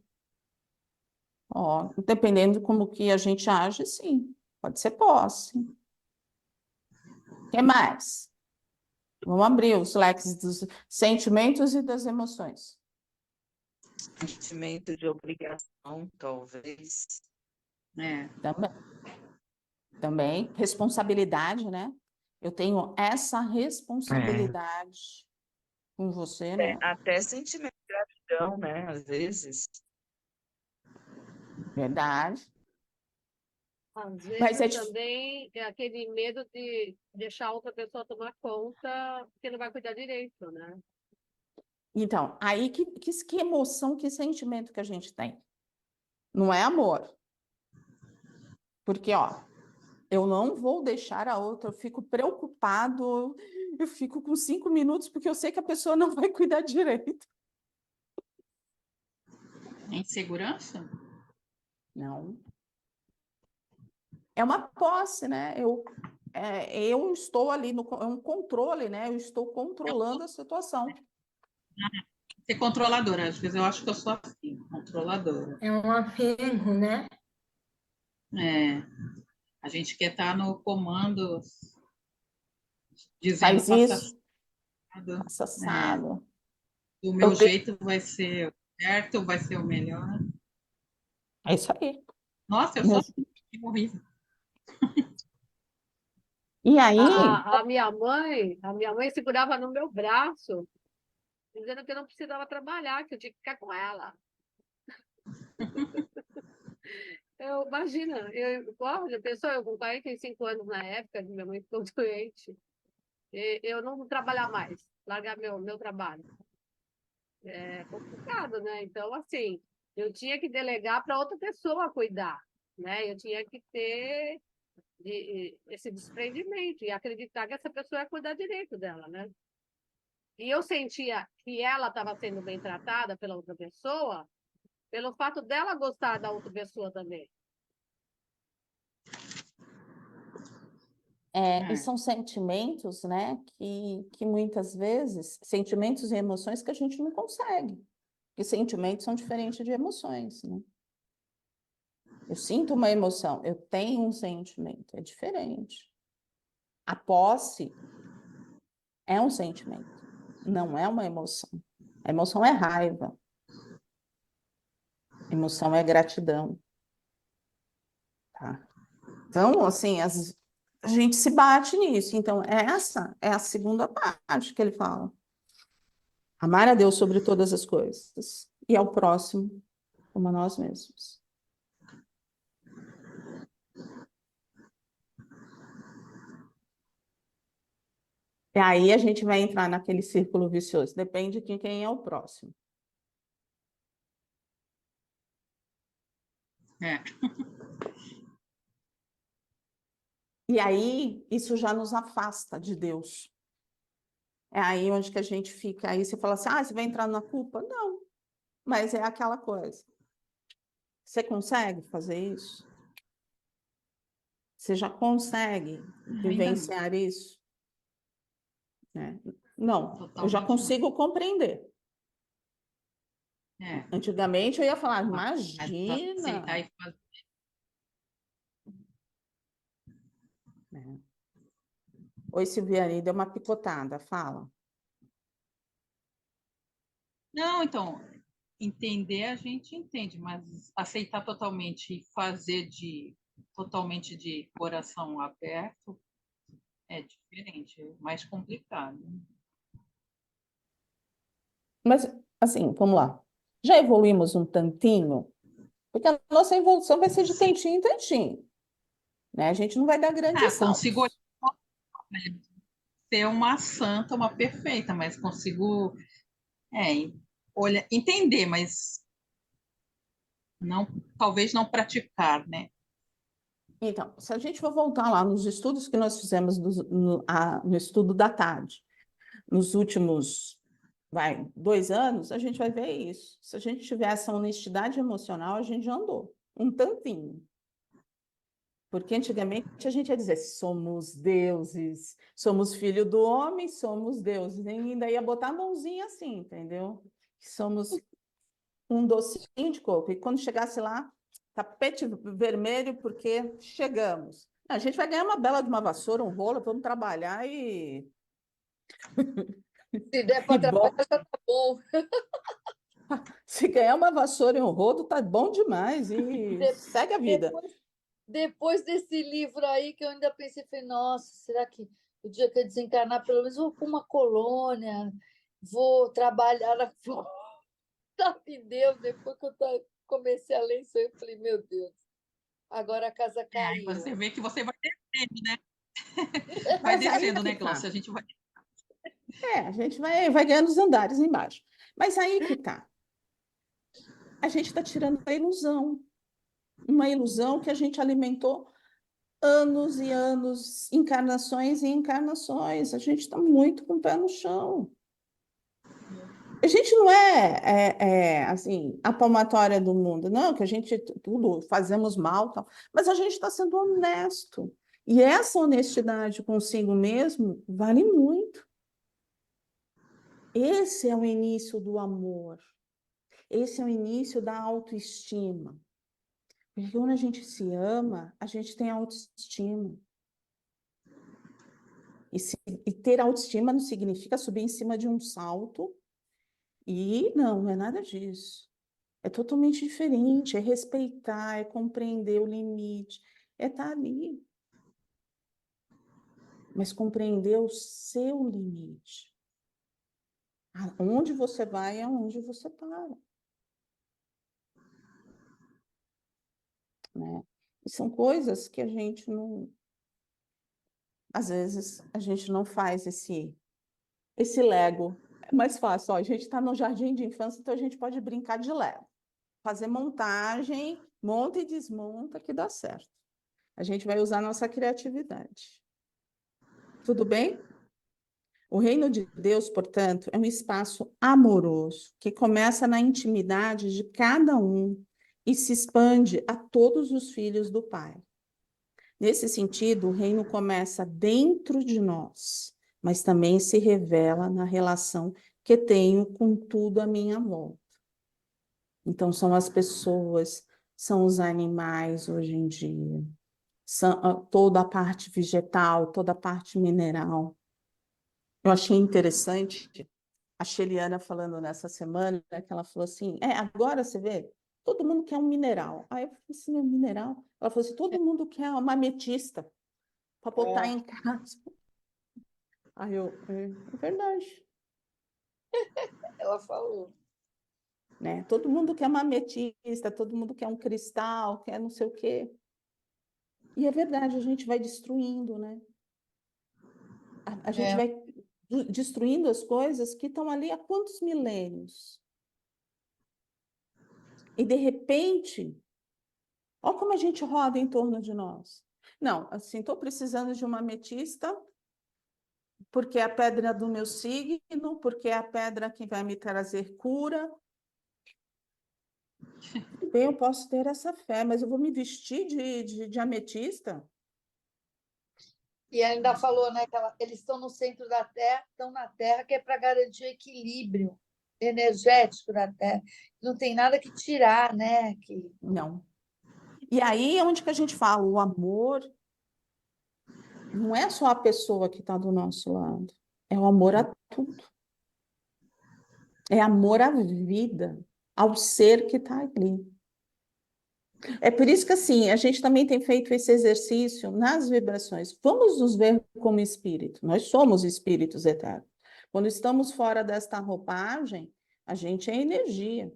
Speaker 1: Ó, dependendo de como que a gente age, sim. Pode ser posse. O que mais? Vamos abrir os leques dos sentimentos e das emoções.
Speaker 3: Sentimento de obrigação, talvez.
Speaker 1: Também. Também. Responsabilidade, né? Eu tenho essa responsabilidade com você, né?
Speaker 3: Até sentimento de gratidão, né? Às vezes.
Speaker 1: Verdade.
Speaker 2: Às
Speaker 1: Mas é
Speaker 2: vezes
Speaker 1: dif-
Speaker 2: também é aquele medo de deixar outra pessoa tomar conta, porque não vai cuidar direito, né?
Speaker 1: Então, aí que emoção, que sentimento que a gente tem? Não é amor. Porque, ó, eu não vou deixar a outra, eu fico preocupado, eu fico com 5 minutos, porque eu sei que a pessoa não vai cuidar direito.
Speaker 4: Insegurança?
Speaker 1: Não. É uma posse, né? Eu estou ali é um controle, né? Eu estou controlando a situação.
Speaker 4: Ser controladora. Às vezes eu acho que eu sou assim, controladora.
Speaker 6: É um apego, né?
Speaker 4: É, a gente quer estar no comando, dizendo
Speaker 1: Faz
Speaker 4: faça
Speaker 1: isso,
Speaker 4: assado,
Speaker 1: faça
Speaker 4: né?
Speaker 1: assado.
Speaker 4: Do
Speaker 1: Eu
Speaker 4: meu
Speaker 1: tenho...
Speaker 4: jeito vai ser certo, vai ser o melhor.
Speaker 1: É isso aí.
Speaker 4: Nossa, eu sou assim, que horrível.
Speaker 1: E aí,
Speaker 2: A minha mãe segurava no meu braço, dizendo que eu não precisava trabalhar, que eu tinha que ficar com ela. Imagina, olha, pessoa, eu com 45 anos na época, minha mãe ficou doente, eu não trabalhar mais, largar meu trabalho. É complicado, né? Então, assim, eu tinha que delegar para outra pessoa cuidar, né? Eu tinha que ter esse desprendimento e acreditar que essa pessoa ia cuidar direito dela, né? E eu sentia que ela estava sendo bem tratada pela outra pessoa, pelo fato dela gostar da outra pessoa também.
Speaker 1: e são sentimentos, né, que muitas vezes, sentimentos e emoções que a gente não consegue. Porque sentimentos são diferentes de emoções, né? Eu sinto uma emoção, eu tenho um sentimento, é diferente. A posse é um sentimento, não é uma emoção. A emoção é raiva, a emoção é gratidão, tá? Então, assim, a gente se bate nisso. Então, essa é a segunda parte que ele fala. Amar a Deus sobre todas as coisas e ao próximo como a nós mesmos. E aí a gente vai entrar naquele círculo vicioso. Depende de quem é o próximo.
Speaker 4: É.
Speaker 1: E aí isso já nos afasta de Deus. É aí onde que a gente fica. Aí você fala assim, você vai entrar na culpa? Não, mas é aquela coisa. Você consegue fazer isso? Você já consegue
Speaker 4: Ainda não.
Speaker 1: vivenciar isso? Né? Não, eu já
Speaker 4: Totalmente
Speaker 1: consigo compreender.
Speaker 4: não. É.
Speaker 1: Antigamente eu ia falar,
Speaker 4: Mas aceitar
Speaker 1: imagina.
Speaker 4: e fazer.
Speaker 1: Né? Oi, Silviane, deu uma picotada, fala.
Speaker 4: Não, então, entender a gente entende, mas aceitar totalmente e fazer totalmente de coração aberto é diferente, é mais complicado.
Speaker 1: Mas, assim, vamos lá. Já evoluímos um tantinho? Porque a nossa evolução vai ser de tantinho em tantinho. Né? A gente não vai dar grandes
Speaker 4: Consigo
Speaker 1: saltos.
Speaker 4: ser uma santa, uma perfeita, mas consigo olhar, entender, mas não, talvez não praticar, né?
Speaker 1: Então, se a gente for voltar lá nos estudos que nós fizemos no estudo da tarde, nos últimos 2 anos, a gente vai ver isso. Se a gente tiver essa honestidade emocional, a gente já andou um tantinho. Porque antigamente a gente ia dizer, somos deuses, somos filho do homem, somos deuses. E ainda ia botar a mãozinha assim, entendeu? Somos um docinho de coco. E quando chegasse lá, tapete vermelho, porque chegamos. A gente vai ganhar uma bela de uma vassoura, um rolo, vamos trabalhar e...
Speaker 5: Se der
Speaker 1: e
Speaker 5: para trabalhar,
Speaker 1: bom.
Speaker 5: já tá bom.
Speaker 1: Se ganhar uma vassoura e um rodo, tá bom demais. E segue a vida.
Speaker 5: Depois desse livro aí, que eu ainda pensei, falei, nossa, será que o dia que eu desencarnar, pelo menos vou para uma colônia, vou trabalhar na Sabe Deus, depois que eu comecei a ler isso aí, eu falei, meu Deus. Agora a casa
Speaker 4: Aí
Speaker 5: caiu.
Speaker 4: você vê que você vai descendo, né? Vai
Speaker 1: Mas aí
Speaker 4: descendo,
Speaker 1: que
Speaker 4: né,
Speaker 1: tá.
Speaker 4: Glaucia? A gente vai.
Speaker 1: A gente vai ganhando os andares embaixo. Mas aí que tá. A gente está tirando a ilusão. Uma ilusão que a gente alimentou anos e anos, encarnações e encarnações. A gente está muito com o pé no chão. A gente não assim, a palmatória do mundo, não, que a gente tudo fazemos mal, tal, mas a gente está sendo honesto. E essa honestidade consigo mesmo vale muito. Esse é o início do amor. Esse é o início da autoestima. Porque quando a gente se ama, a gente tem autoestima. E ter autoestima não significa subir em cima de um salto. E não é nada disso. É totalmente diferente, é respeitar, é compreender o limite, é estar ali. Mas compreender o seu limite. Onde você vai é onde você para. Né? E são coisas que a gente não... Às vezes, a gente não faz esse Lego. É mais fácil, ó, a gente está no jardim de infância, então a gente pode brincar de Lego. Fazer montagem, monta e desmonta, que dá certo. A gente vai usar nossa criatividade. Tudo bem? O reino de Deus, portanto, é um espaço amoroso, que começa na intimidade de cada um e se expande a todos os filhos do Pai. Nesse sentido, o reino começa dentro de nós, mas também se revela na relação que tenho com tudo à minha volta. Então, são as pessoas, são os animais hoje em dia, são toda a parte vegetal, toda a parte mineral. Eu achei interessante a Sheliana falando nessa semana, que ela falou assim, agora você vê, todo mundo quer um mineral. Aí eu falei assim, um mineral? Ela falou assim, todo mundo quer uma ametista para botar em casa. Aí é verdade.
Speaker 5: Ela falou.
Speaker 1: Né? Todo mundo quer uma ametista, todo mundo quer um cristal, quer não sei o quê. E é verdade, a gente vai destruindo, né? A gente vai destruindo as coisas que estão ali há quantos milênios? E, de repente, olha como a gente roda em torno de nós. Não, assim, estou precisando de uma ametista, porque é a pedra do meu signo, porque é a pedra que vai me trazer cura. Bem, eu posso ter essa fé, mas eu vou me vestir de ametista?
Speaker 5: E ainda falou, né, que eles estão no centro da Terra, estão na Terra, que é para garantir o equilíbrio energético da Terra. Não tem nada que tirar, né?
Speaker 1: Não. E aí é onde que a gente fala, o amor não é só a pessoa que está do nosso lado, é o amor a tudo. É amor à vida, ao ser que está ali. É por isso que, assim, a gente também tem feito esse exercício nas vibrações. Vamos nos ver como espírito. Nós somos espíritos eternos. Quando estamos fora desta roupagem, a gente é energia.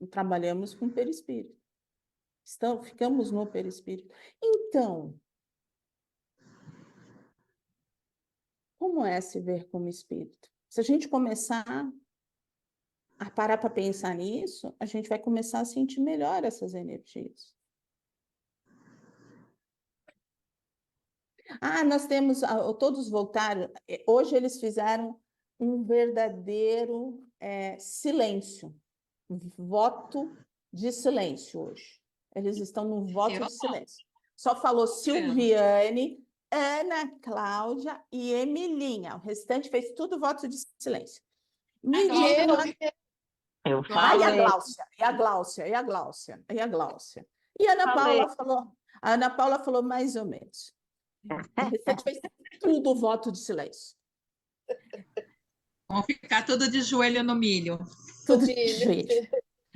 Speaker 1: E trabalhamos com perispírito. Ficamos no perispírito. Então, como é se ver como espírito? Se a gente começar a parar para pensar nisso, a gente vai começar a sentir melhor essas energias. Nós temos, todos voltaram, hoje eles fizeram um verdadeiro silêncio, voto de silêncio hoje. Eles estão no voto de silêncio. Só falou Silviane, Ana Cláudia e Emilinha. O restante fez tudo voto de silêncio.
Speaker 3: Eu
Speaker 1: E a
Speaker 3: falei.
Speaker 1: Gláucia, e a Gláucia, e a Gláucia, e a Gláucia. E a Ana Paula falou mais ou menos. O restante fez tudo voto de silêncio.
Speaker 4: Vamos ficar tudo de joelho no milho.
Speaker 1: Tudo de joelho.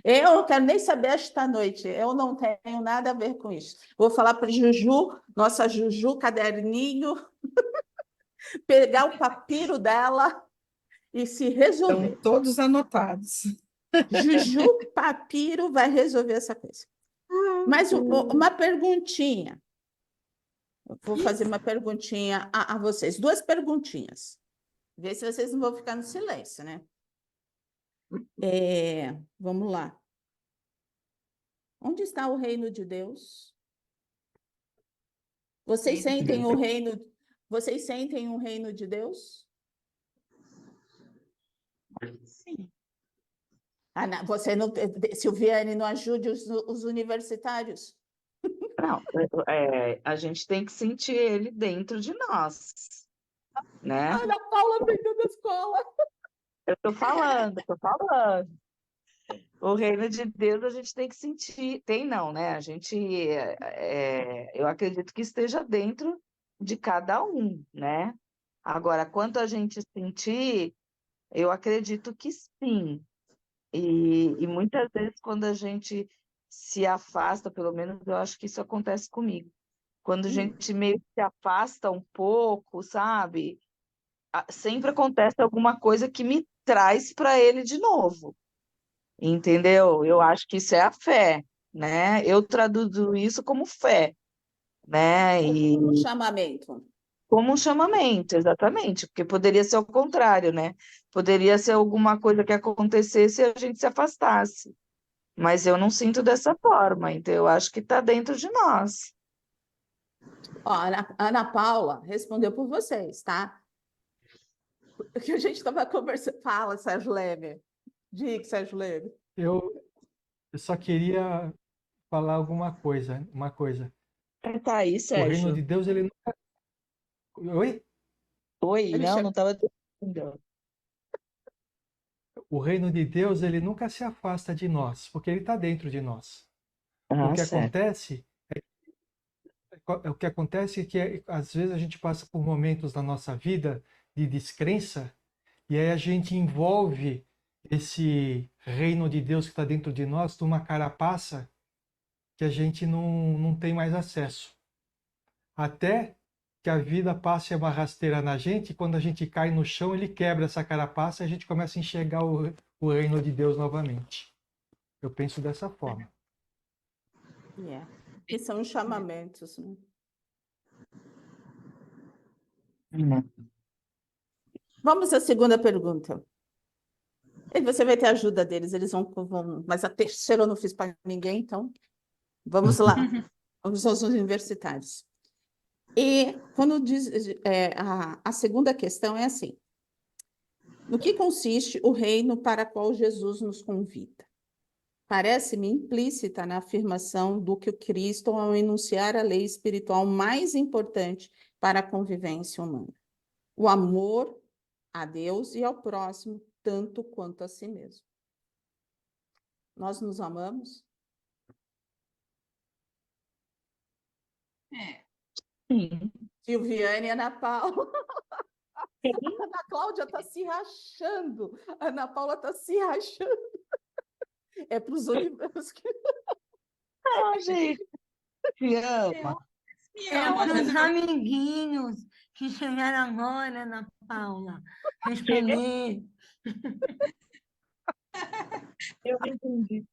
Speaker 1: Eu não quero nem saber esta noite. Eu não tenho nada a ver com isso. Vou falar para Juju, nossa Juju, caderninho, pegar o papiro dela e se resolver.
Speaker 7: Estão todos anotados.
Speaker 1: Juju Papiro vai resolver essa coisa. Mas uma perguntinha. Eu vou fazer uma perguntinha a vocês. Duas perguntinhas. Ver se vocês não vão ficar no silêncio, né? Vamos lá. Onde está o reino de Deus? Vocês sentem o reino? Vocês sentem o reino de Deus?
Speaker 4: Sim.
Speaker 1: Você não, Silviane, não ajude os universitários?
Speaker 3: Não, a gente tem que sentir ele dentro de nós, né?
Speaker 1: Ana Paula dentro da escola.
Speaker 3: Eu tô falando. O reino de Deus a gente tem que sentir. Tem não, né? A gente, eu acredito que esteja dentro de cada um, né? Agora, quanto a gente sentir, eu acredito que sim. E muitas vezes, quando a gente se afasta, pelo menos eu acho que isso acontece comigo. Quando a gente meio que se afasta um pouco, sabe? Sempre acontece alguma coisa que me traz para ele de novo. Entendeu? Eu acho que isso é a fé, né? Eu traduzo isso como fé, né? E
Speaker 1: Um chamamento.
Speaker 3: como um chamamento, exatamente, porque poderia ser o contrário, né? Poderia ser alguma coisa que acontecesse e a gente se afastasse. Mas eu não sinto dessa forma, então eu acho que está dentro de nós.
Speaker 1: Ó, Ana Paula respondeu por vocês, tá? O que a gente estava conversando. Fala, Sérgio Lemer. Diga, Sérgio Lemer.
Speaker 7: Eu só queria falar uma coisa.
Speaker 3: Tá aí,
Speaker 7: O reino
Speaker 3: Sérgio.
Speaker 7: de Deus, ele nunca... Oi?
Speaker 3: Oi,
Speaker 1: Ele
Speaker 3: não,
Speaker 1: chegou.
Speaker 3: não estava entendendo.
Speaker 7: O reino de Deus, ele nunca se afasta de nós, porque ele está dentro de nós.
Speaker 3: Ah,
Speaker 7: O que
Speaker 3: certo.
Speaker 7: acontece é que às vezes a gente passa por momentos na nossa vida de descrença e aí a gente envolve esse reino de Deus que está dentro de nós numa carapaça que a gente não tem mais acesso. Até que a vida passe uma rasteira na gente, e quando a gente cai no chão, ele quebra essa carapaça e a gente começa a enxergar o reino de Deus novamente. Eu penso dessa forma.
Speaker 1: Que são os chamamentos, né? Vamos à segunda pergunta. E você vai ter a ajuda deles, eles vão. Mas a terceira eu não fiz para ninguém, então vamos lá. Vamos aos universitários. E quando diz, a segunda questão é assim: no que consiste o reino para qual Jesus nos convida? Parece-me implícita na afirmação do que o Cristo ao enunciar a lei espiritual mais importante para a convivência humana: o amor a Deus e ao próximo, tanto quanto a si mesmo. Nós nos amamos?
Speaker 3: Sim.
Speaker 1: Silviane e Ana Paula. A Ana Cláudia está se rachando. A Ana Paula está se rachando. É para os universos que...
Speaker 3: Ah, gente, te ama.
Speaker 6: É para os amiguinhos que chegaram agora, Ana Paula. Responder.
Speaker 3: Eu entendi.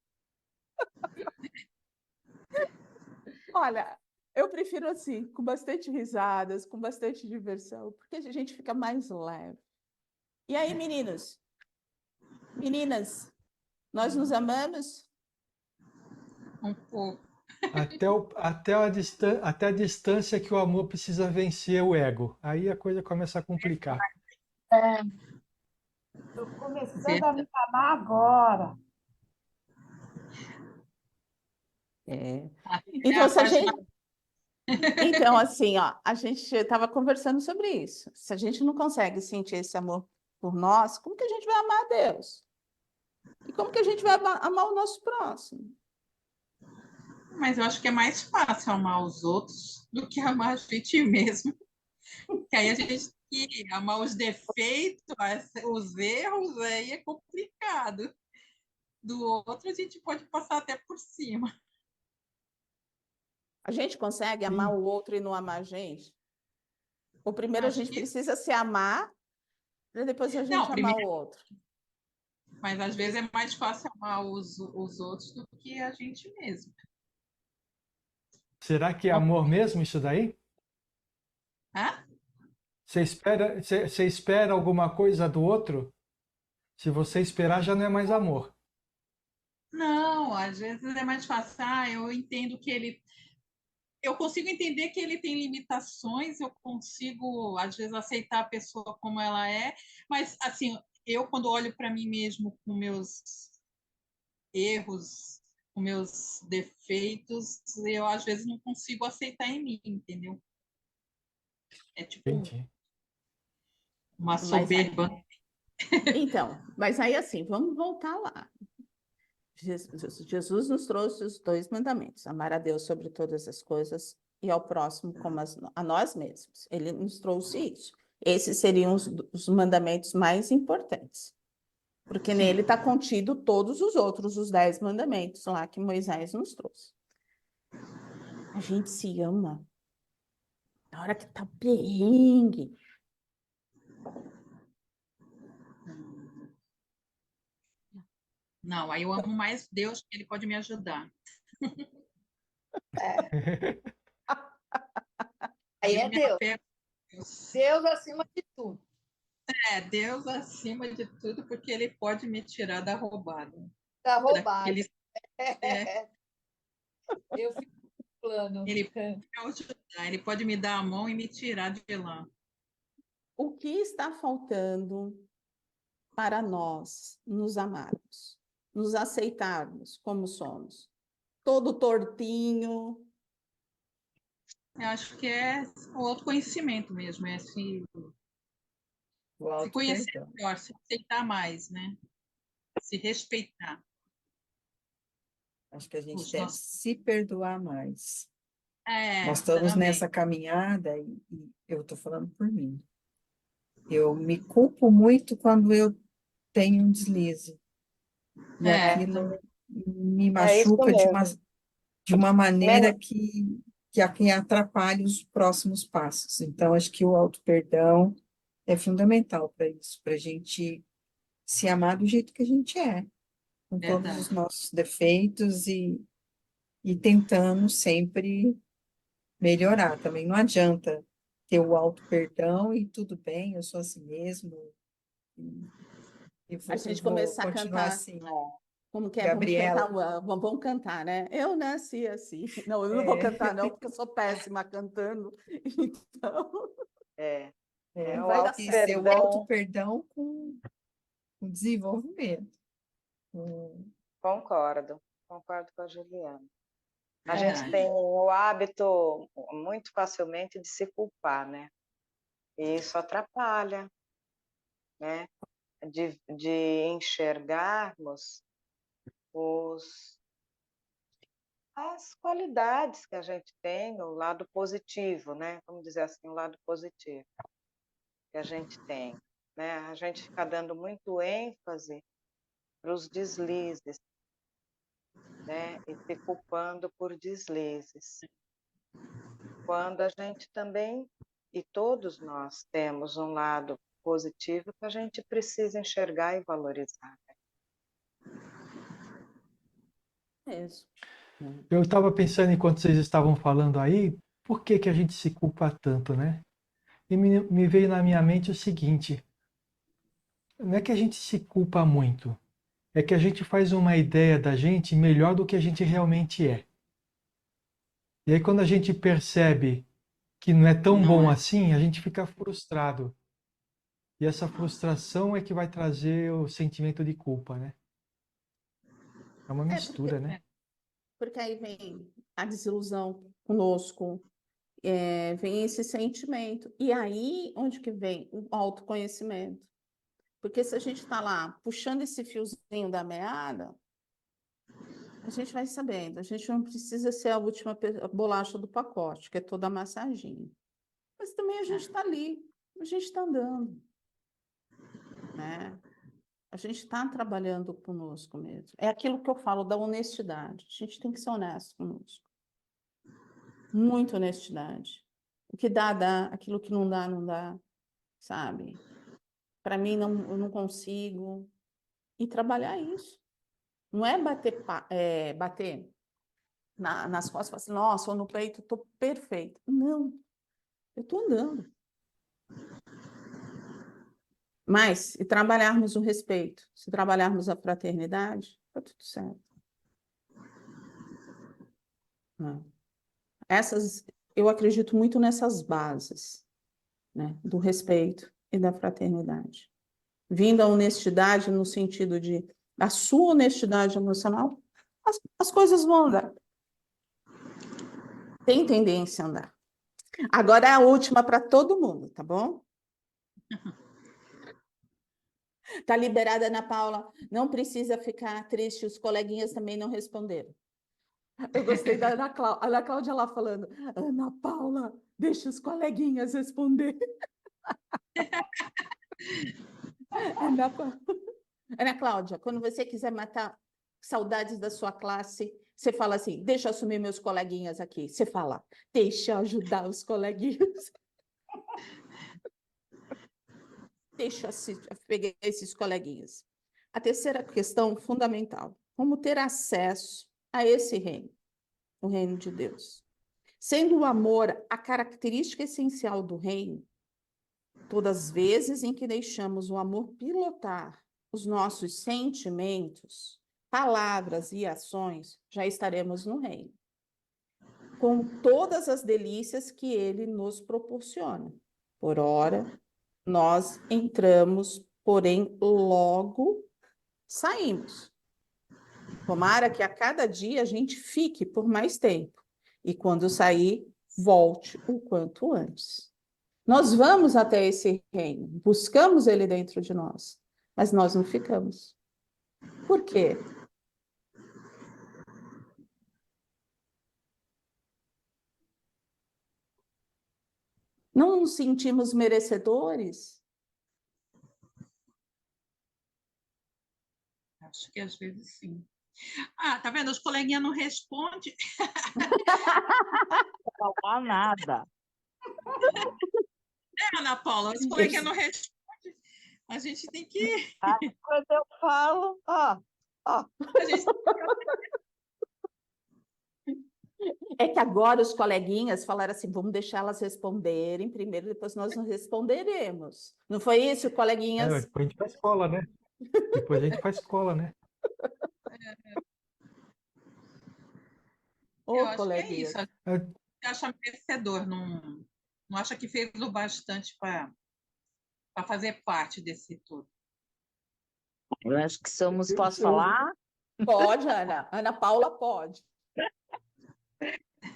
Speaker 1: Olha, eu prefiro assim, com bastante risadas, com bastante diversão, porque a gente fica mais leve. E aí, meninos? Meninas, nós nos amamos?
Speaker 4: Um pouco.
Speaker 7: Até a distância que o amor precisa vencer o ego. Aí a coisa começa a complicar.
Speaker 5: Estou começando a me amar agora.
Speaker 1: Então, se a gente... Então, assim, ó, a gente estava conversando sobre isso. Se a gente não consegue sentir esse amor por nós, como que a gente vai amar a Deus? E como que a gente vai amar o nosso próximo?
Speaker 8: Mas eu acho que é mais fácil amar os outros do que amar a gente mesmo. Porque aí a gente tem que amar os defeitos, os erros, aí é complicado. Do outro, a gente pode passar até por cima.
Speaker 1: A gente consegue amar o outro e não amar a gente? Ou primeiro a gente precisa se amar, para depois a gente amar o outro?
Speaker 8: Mas às vezes é mais fácil amar os outros do que a gente mesmo.
Speaker 7: Será que é amor mesmo isso daí?
Speaker 8: Hã?
Speaker 7: Você espera alguma coisa do outro? Se você esperar, já não é mais amor.
Speaker 8: Não, às vezes é mais fácil. Eu entendo que ele. Eu consigo entender que ele tem limitações, eu consigo, às vezes, aceitar a pessoa como ela é, mas, assim, eu, quando olho para mim mesmo com meus erros, com meus defeitos, eu, às vezes, não consigo aceitar em mim, entendeu? É tipo
Speaker 7: Entendi.
Speaker 8: uma
Speaker 1: Mas aí,
Speaker 8: soberba.
Speaker 1: então, mas aí assim, vamos voltar lá. Jesus nos trouxe os 2 mandamentos: amar a Deus sobre todas as coisas e ao próximo como a nós mesmos. Ele nos trouxe isso. Esses seriam os mandamentos mais importantes, porque nele está contido todos os outros, os 10 mandamentos lá que Moisés nos trouxe. A gente se ama na hora que tá perrengue.
Speaker 8: Não, aí eu amo mais Deus, porque ele pode me ajudar.
Speaker 5: Aí
Speaker 8: Eu
Speaker 5: é
Speaker 8: me
Speaker 5: Deus.
Speaker 8: apego a Deus.
Speaker 5: Deus acima de tudo.
Speaker 8: Deus acima de tudo, porque ele pode me tirar da roubada.
Speaker 5: Tá roubado.
Speaker 8: Daqueles,
Speaker 5: Eu fico no plano.
Speaker 8: ele pode me ajudar, ele pode me dar a mão e me tirar de lá.
Speaker 1: O que está faltando para nós nos amarmos, nos aceitarmos como somos? Todo tortinho.
Speaker 8: Eu acho que é o autoconhecimento mesmo, é se conhecer
Speaker 9: Auto-perdão.
Speaker 8: melhor, se aceitar mais, né? Se respeitar.
Speaker 9: Acho que a gente
Speaker 8: Os
Speaker 9: deve
Speaker 8: nossos...
Speaker 9: se perdoar mais.
Speaker 8: É,
Speaker 9: Nós estamos
Speaker 8: também.
Speaker 9: nessa caminhada e eu estou falando por mim. Eu me culpo muito quando eu tenho um deslize. E aquilo me
Speaker 3: É isso
Speaker 9: machuca
Speaker 3: mesmo.
Speaker 9: de uma maneira que atrapalha os próximos passos. Então, acho que o auto-perdão é fundamental para isso, para a gente se amar do jeito que a gente é, com todos os
Speaker 8: Verdade.
Speaker 9: nossos defeitos e tentando sempre melhorar. Também não adianta ter o auto-perdão e tudo bem, eu sou assim mesmo, e
Speaker 1: A gente
Speaker 9: vou
Speaker 1: começar a
Speaker 9: continuar
Speaker 1: cantar.
Speaker 9: assim.
Speaker 1: Como que é?
Speaker 9: Gabriela,
Speaker 1: Vamos cantar, né? Eu nasci assim. Não, eu não vou
Speaker 9: é,
Speaker 1: cantar, não, porque eu sou péssima cantando. Então,
Speaker 3: É,
Speaker 1: não
Speaker 3: o
Speaker 1: vai dar
Speaker 9: e
Speaker 1: certo.
Speaker 9: ser o
Speaker 3: auto-perdão,
Speaker 9: auto-perdão com desenvolvimento.
Speaker 3: concordo com a Juliana. A gente
Speaker 8: Verdade.
Speaker 3: tem o hábito muito facilmente de se culpar, né? E isso atrapalha, né? De enxergarmos as qualidades que a gente tem, o lado positivo, né? Vamos dizer assim, o lado positivo que a gente tem, né? A gente fica dando muito ênfase para os deslizes, né? E se culpando por deslizes. Quando a gente também, e todos nós temos um lado positivo que a gente precisa enxergar e valorizar.
Speaker 1: Mesmo.
Speaker 7: Eu estava pensando enquanto vocês estavam falando aí, por que que a gente se culpa tanto, né? E me veio na minha mente o seguinte: não é que a gente se culpa muito, é que a gente faz uma ideia da gente melhor do que a gente realmente é. E aí, quando a gente percebe que não é tão
Speaker 8: Não
Speaker 7: bom
Speaker 8: é.
Speaker 7: assim, a gente fica frustrado. E essa frustração é que vai trazer o sentimento de culpa, né? É uma mistura, né?
Speaker 1: Porque aí vem a desilusão conosco, vem esse sentimento. E aí, onde que vem o autoconhecimento? Porque se a gente está lá puxando esse fiozinho da meada, a gente vai sabendo. A gente não precisa ser a última bolacha do pacote, que é toda amassadinha. Mas também a gente está ali, a gente está andando, né? A gente está trabalhando conosco mesmo. É aquilo que eu falo da honestidade. A gente tem que ser honesto conosco. Muita honestidade. O que dá, dá. Aquilo que não dá, não dá. Sabe? Para mim, não, eu não consigo. E trabalhar isso. Não é bater nas costas, fala assim, nossa, ou no peito, estou perfeito. Não, eu estou andando. Mas, se trabalharmos o respeito, se trabalharmos a fraternidade, está tudo certo. Não. Eu acredito muito nessas bases, né, do respeito e da fraternidade. Vindo a honestidade no sentido de a sua honestidade emocional, as coisas vão andar. Tem tendência a andar. Agora é a última para todo mundo, tá bom? Tá liberada, Ana Paula. Não precisa ficar triste, os coleguinhas também não responderam. Eu gostei da Ana Cláudia lá falando, Ana Paula, deixa os coleguinhas responder. Ana Cláudia, quando você quiser matar saudades da sua classe, você fala assim, deixa eu assumir meus coleguinhas aqui. Você fala, deixa eu ajudar os coleguinhas. Deixa eu pegar esses coleguinhas. A terceira questão fundamental, como ter acesso a esse reino, o reino de Deus. Sendo o amor a característica essencial do reino, todas as vezes em que deixamos o amor pilotar os nossos sentimentos, palavras e ações, já estaremos no reino, com todas as delícias que ele nos proporciona. Por ora, nós entramos, porém logo saímos. Tomara que a cada dia a gente fique por mais tempo. E quando sair, volte o quanto antes. Nós vamos até esse reino, buscamos ele dentro de nós, mas nós não ficamos. Por quê? Não nos sentimos merecedores?
Speaker 8: Acho que às vezes sim. Ah, tá vendo? Os coleguinhas não respondem.
Speaker 3: Não falar nada.
Speaker 8: Ana Paula, os coleguinhas não respondem. A gente tem que.
Speaker 3: Aí, quando eu falo, ó.
Speaker 8: A gente...
Speaker 1: É que agora os coleguinhas falaram assim, vamos deixar elas responderem primeiro, depois nós não responderemos. Não foi isso, coleguinhas?
Speaker 7: Depois a gente faz escola, né? Depois a gente faz escola, né?
Speaker 1: Ô,
Speaker 8: Eu acho que é
Speaker 1: coleguinhas.
Speaker 8: isso. Você acha merecedor, não acha que fez o bastante para fazer parte desse tudo.
Speaker 3: Eu acho que somos, posso falar?
Speaker 1: Pode, Ana. Ana Paula pode.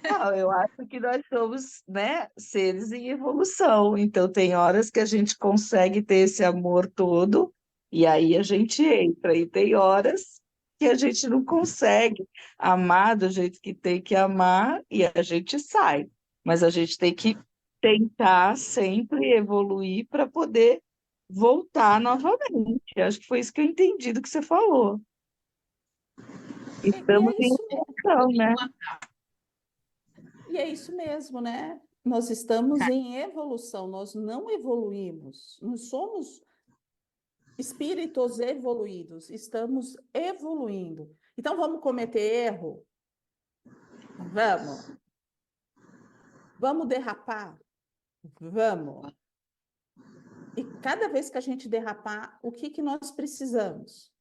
Speaker 3: Não, eu acho que nós somos, né, seres em evolução. Então, tem horas que a gente consegue ter esse amor todo, e aí a gente entra. E tem horas que a gente não consegue amar do jeito que tem que amar, e a gente sai. Mas a gente tem que tentar sempre evoluir para poder voltar novamente. Acho que foi isso que eu entendi do que você falou. Estamos em
Speaker 1: isso mesmo.
Speaker 3: evolução, né?
Speaker 1: E é isso mesmo, né? Nós estamos em evolução, nós não evoluímos, não somos espíritos evoluídos, estamos evoluindo. Então, vamos cometer erro? Vamos. Vamos derrapar? Vamos. E cada vez que a gente derrapar, o que nós precisamos?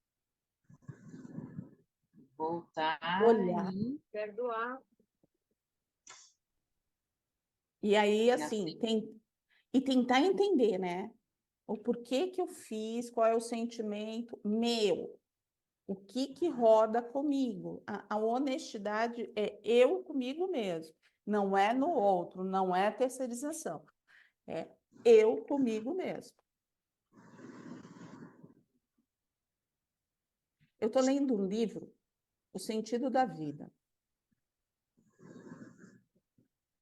Speaker 8: Voltar.
Speaker 1: Olhar.
Speaker 2: Perdoar.
Speaker 1: E aí, assim, tentar entender, né? O porquê que eu fiz, qual é o sentimento meu, o que roda comigo. A honestidade é eu comigo mesmo, não é no outro, não é terceirização, é eu comigo mesmo. Eu estou lendo um livro, O Sentido da Vida,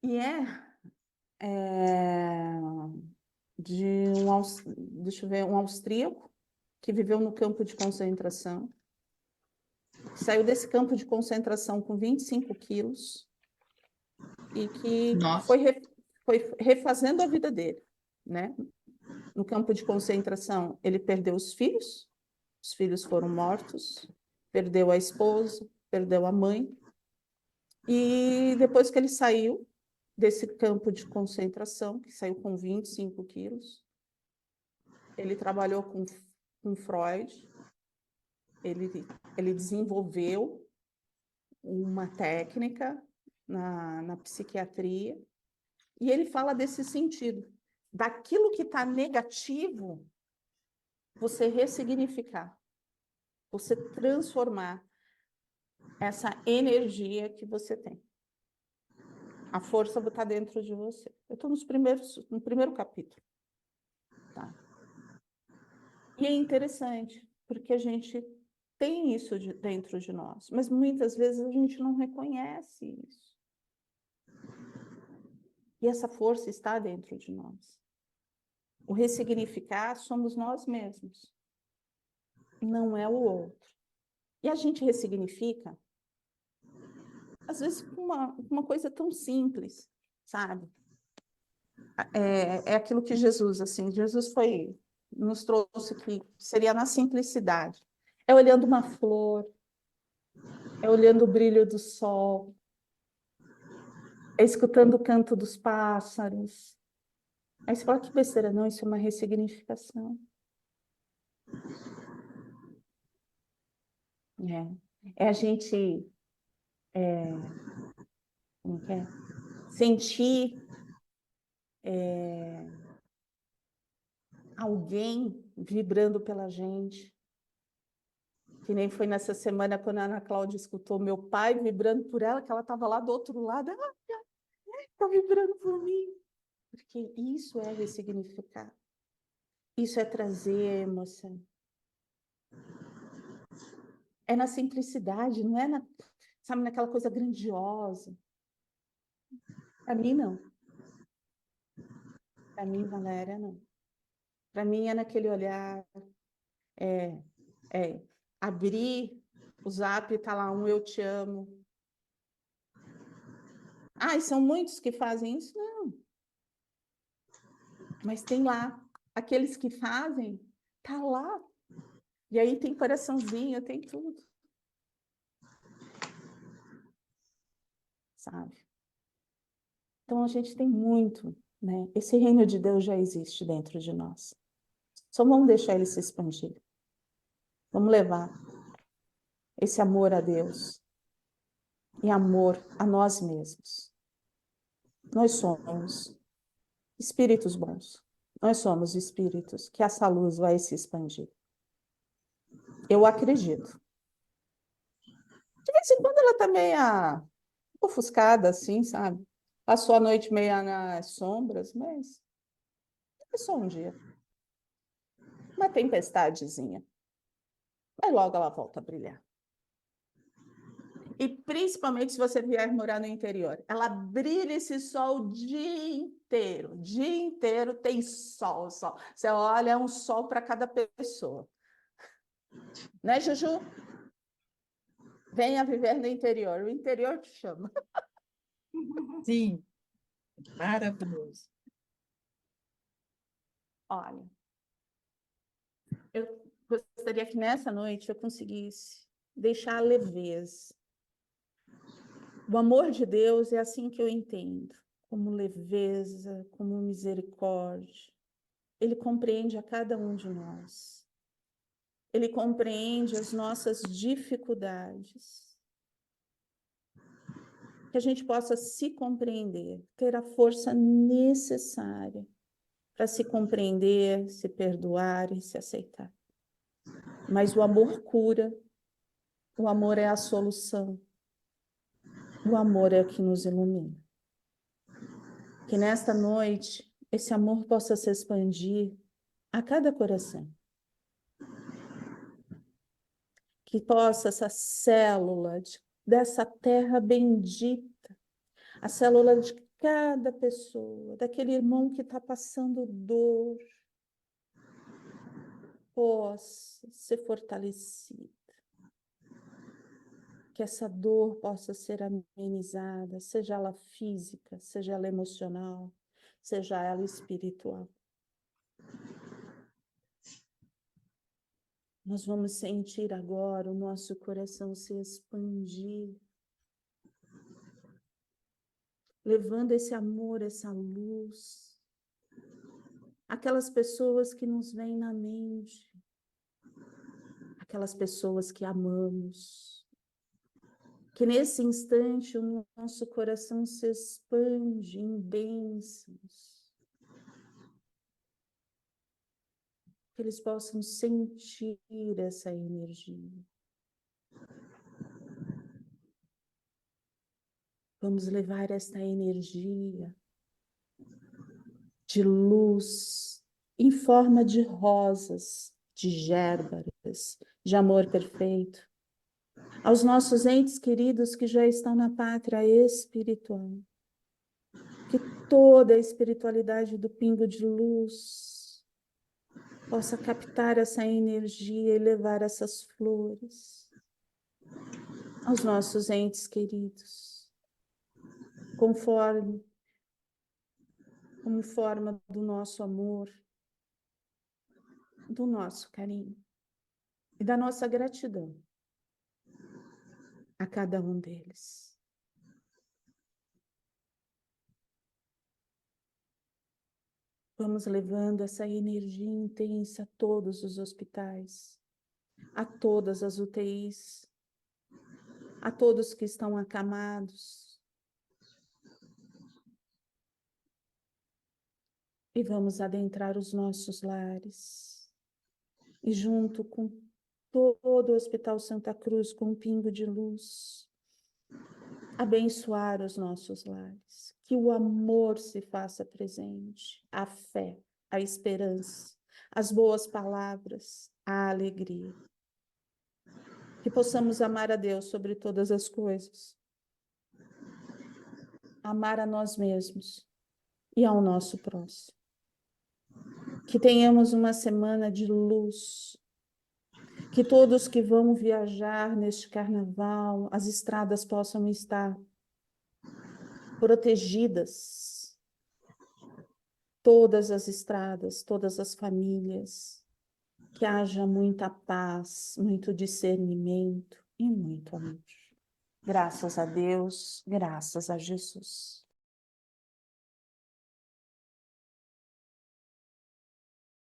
Speaker 1: e de um austríaco que viveu no campo de concentração, saiu desse campo de concentração com 25 quilos e que foi refazendo a vida dele, né? No campo de concentração, ele perdeu os filhos foram mortos, perdeu a esposa, perdeu a mãe, E depois que ele saiu desse campo de concentração, que saiu com 25 quilos, ele trabalhou com Freud, ele desenvolveu uma técnica na psiquiatria, e ele fala desse sentido, daquilo que está negativo, você ressignificar, você transformar essa energia que você tem. A força está dentro de você. Eu estou no primeiro capítulo. Tá? E é interessante, porque a gente tem isso dentro de nós, mas muitas vezes a gente não reconhece isso. E essa força está dentro de nós. O ressignificar somos nós mesmos, não é o outro. E a gente ressignifica, às vezes, com uma coisa tão simples, sabe? É aquilo que Jesus, assim, Jesus nos trouxe que seria na simplicidade. É olhando uma flor, é olhando o brilho do sol, é escutando o canto dos pássaros. Aí você fala, que besteira, não, isso é uma ressignificação. É a gente como que é? Sentir alguém vibrando pela gente. Que nem foi nessa semana quando a Ana Cláudia escutou meu pai vibrando por ela, que ela estava lá do outro lado. Está vibrando por mim. Porque isso é ressignificar. Isso é trazer emoção. É na simplicidade, não é sabe, naquela coisa grandiosa. Para mim, não. Para mim, Valéria, não. Para mim é naquele olhar, abrir o zap e tá lá um eu te amo. Ah, e são muitos que fazem isso? Não. Mas tem lá. Aqueles que fazem, tá lá. E aí tem coraçãozinho, tem tudo. Sabe? Então a gente tem muito, né? Esse reino de Deus já existe dentro de nós. Só vamos deixar ele se expandir. Vamos levar esse amor a Deus e amor a nós mesmos. Nós somos espíritos bons. Nós somos espíritos que essa luz vai se expandir. Eu acredito. De vez em quando ela está meia ofuscada, assim, sabe? Passou a noite meia nas sombras, mas é só um dia. Uma tempestadezinha. Mas logo ela volta a brilhar. E principalmente se você vier morar no interior. Ela brilha esse sol o dia inteiro. O dia inteiro tem sol, sol. Você olha, é um sol para cada pessoa. Né, Juju? Venha viver no interior. O interior te chama.
Speaker 9: Sim, maravilhoso.
Speaker 1: Olha, eu gostaria que nessa noite eu conseguisse deixar a leveza. O amor de Deus é assim que eu entendo, como leveza, como misericórdia. Ele compreende a cada um de nós. Ele compreende as nossas dificuldades. Que a gente possa se compreender, ter a força necessária para se compreender, se perdoar e se aceitar. Mas o amor cura, o amor é a solução, o amor é o que nos ilumina. Que nesta noite esse amor possa se expandir a cada coração. Que possa essa célula dessa terra bendita, a célula de cada pessoa, daquele irmão que está passando dor, possa ser fortalecida. Que essa dor possa ser amenizada, seja ela física, seja ela emocional, seja ela espiritual. Nós vamos sentir agora o nosso coração se expandir. levando esse amor, essa luz, aquelas pessoas que nos vêm na mente, aquelas pessoas que amamos, que nesse instante o nosso coração se expande em bênçãos, que eles possam sentir essa energia. Vamos levar esta energia de luz em forma de rosas, de gérbaras, de amor perfeito, aos nossos entes queridos que já estão na pátria espiritual. Que toda a espiritualidade do pingo de luz possa captar essa energia e levar essas flores aos nossos entes queridos, conforme, como forma do nosso amor, do nosso carinho e da nossa gratidão a cada um deles. Vamos levando essa energia intensa a todos os hospitais, a todas as UTIs, a todos que estão acamados. E vamos adentrar os nossos lares. E junto com todo o Hospital Santa Cruz, com um pingo de luz, abençoar os nossos lares. Que o amor se faça presente, a fé, a esperança, as boas palavras, a alegria. Que possamos amar a Deus sobre todas as coisas. Amar a nós mesmos e ao nosso próximo. Que tenhamos uma semana de luz. Que todos que vão viajar neste carnaval, as estradas possam estar protegidas. Todas as estradas, todas as famílias. Que haja muita paz, muito discernimento e muito amor. Graças a Deus, graças a Jesus.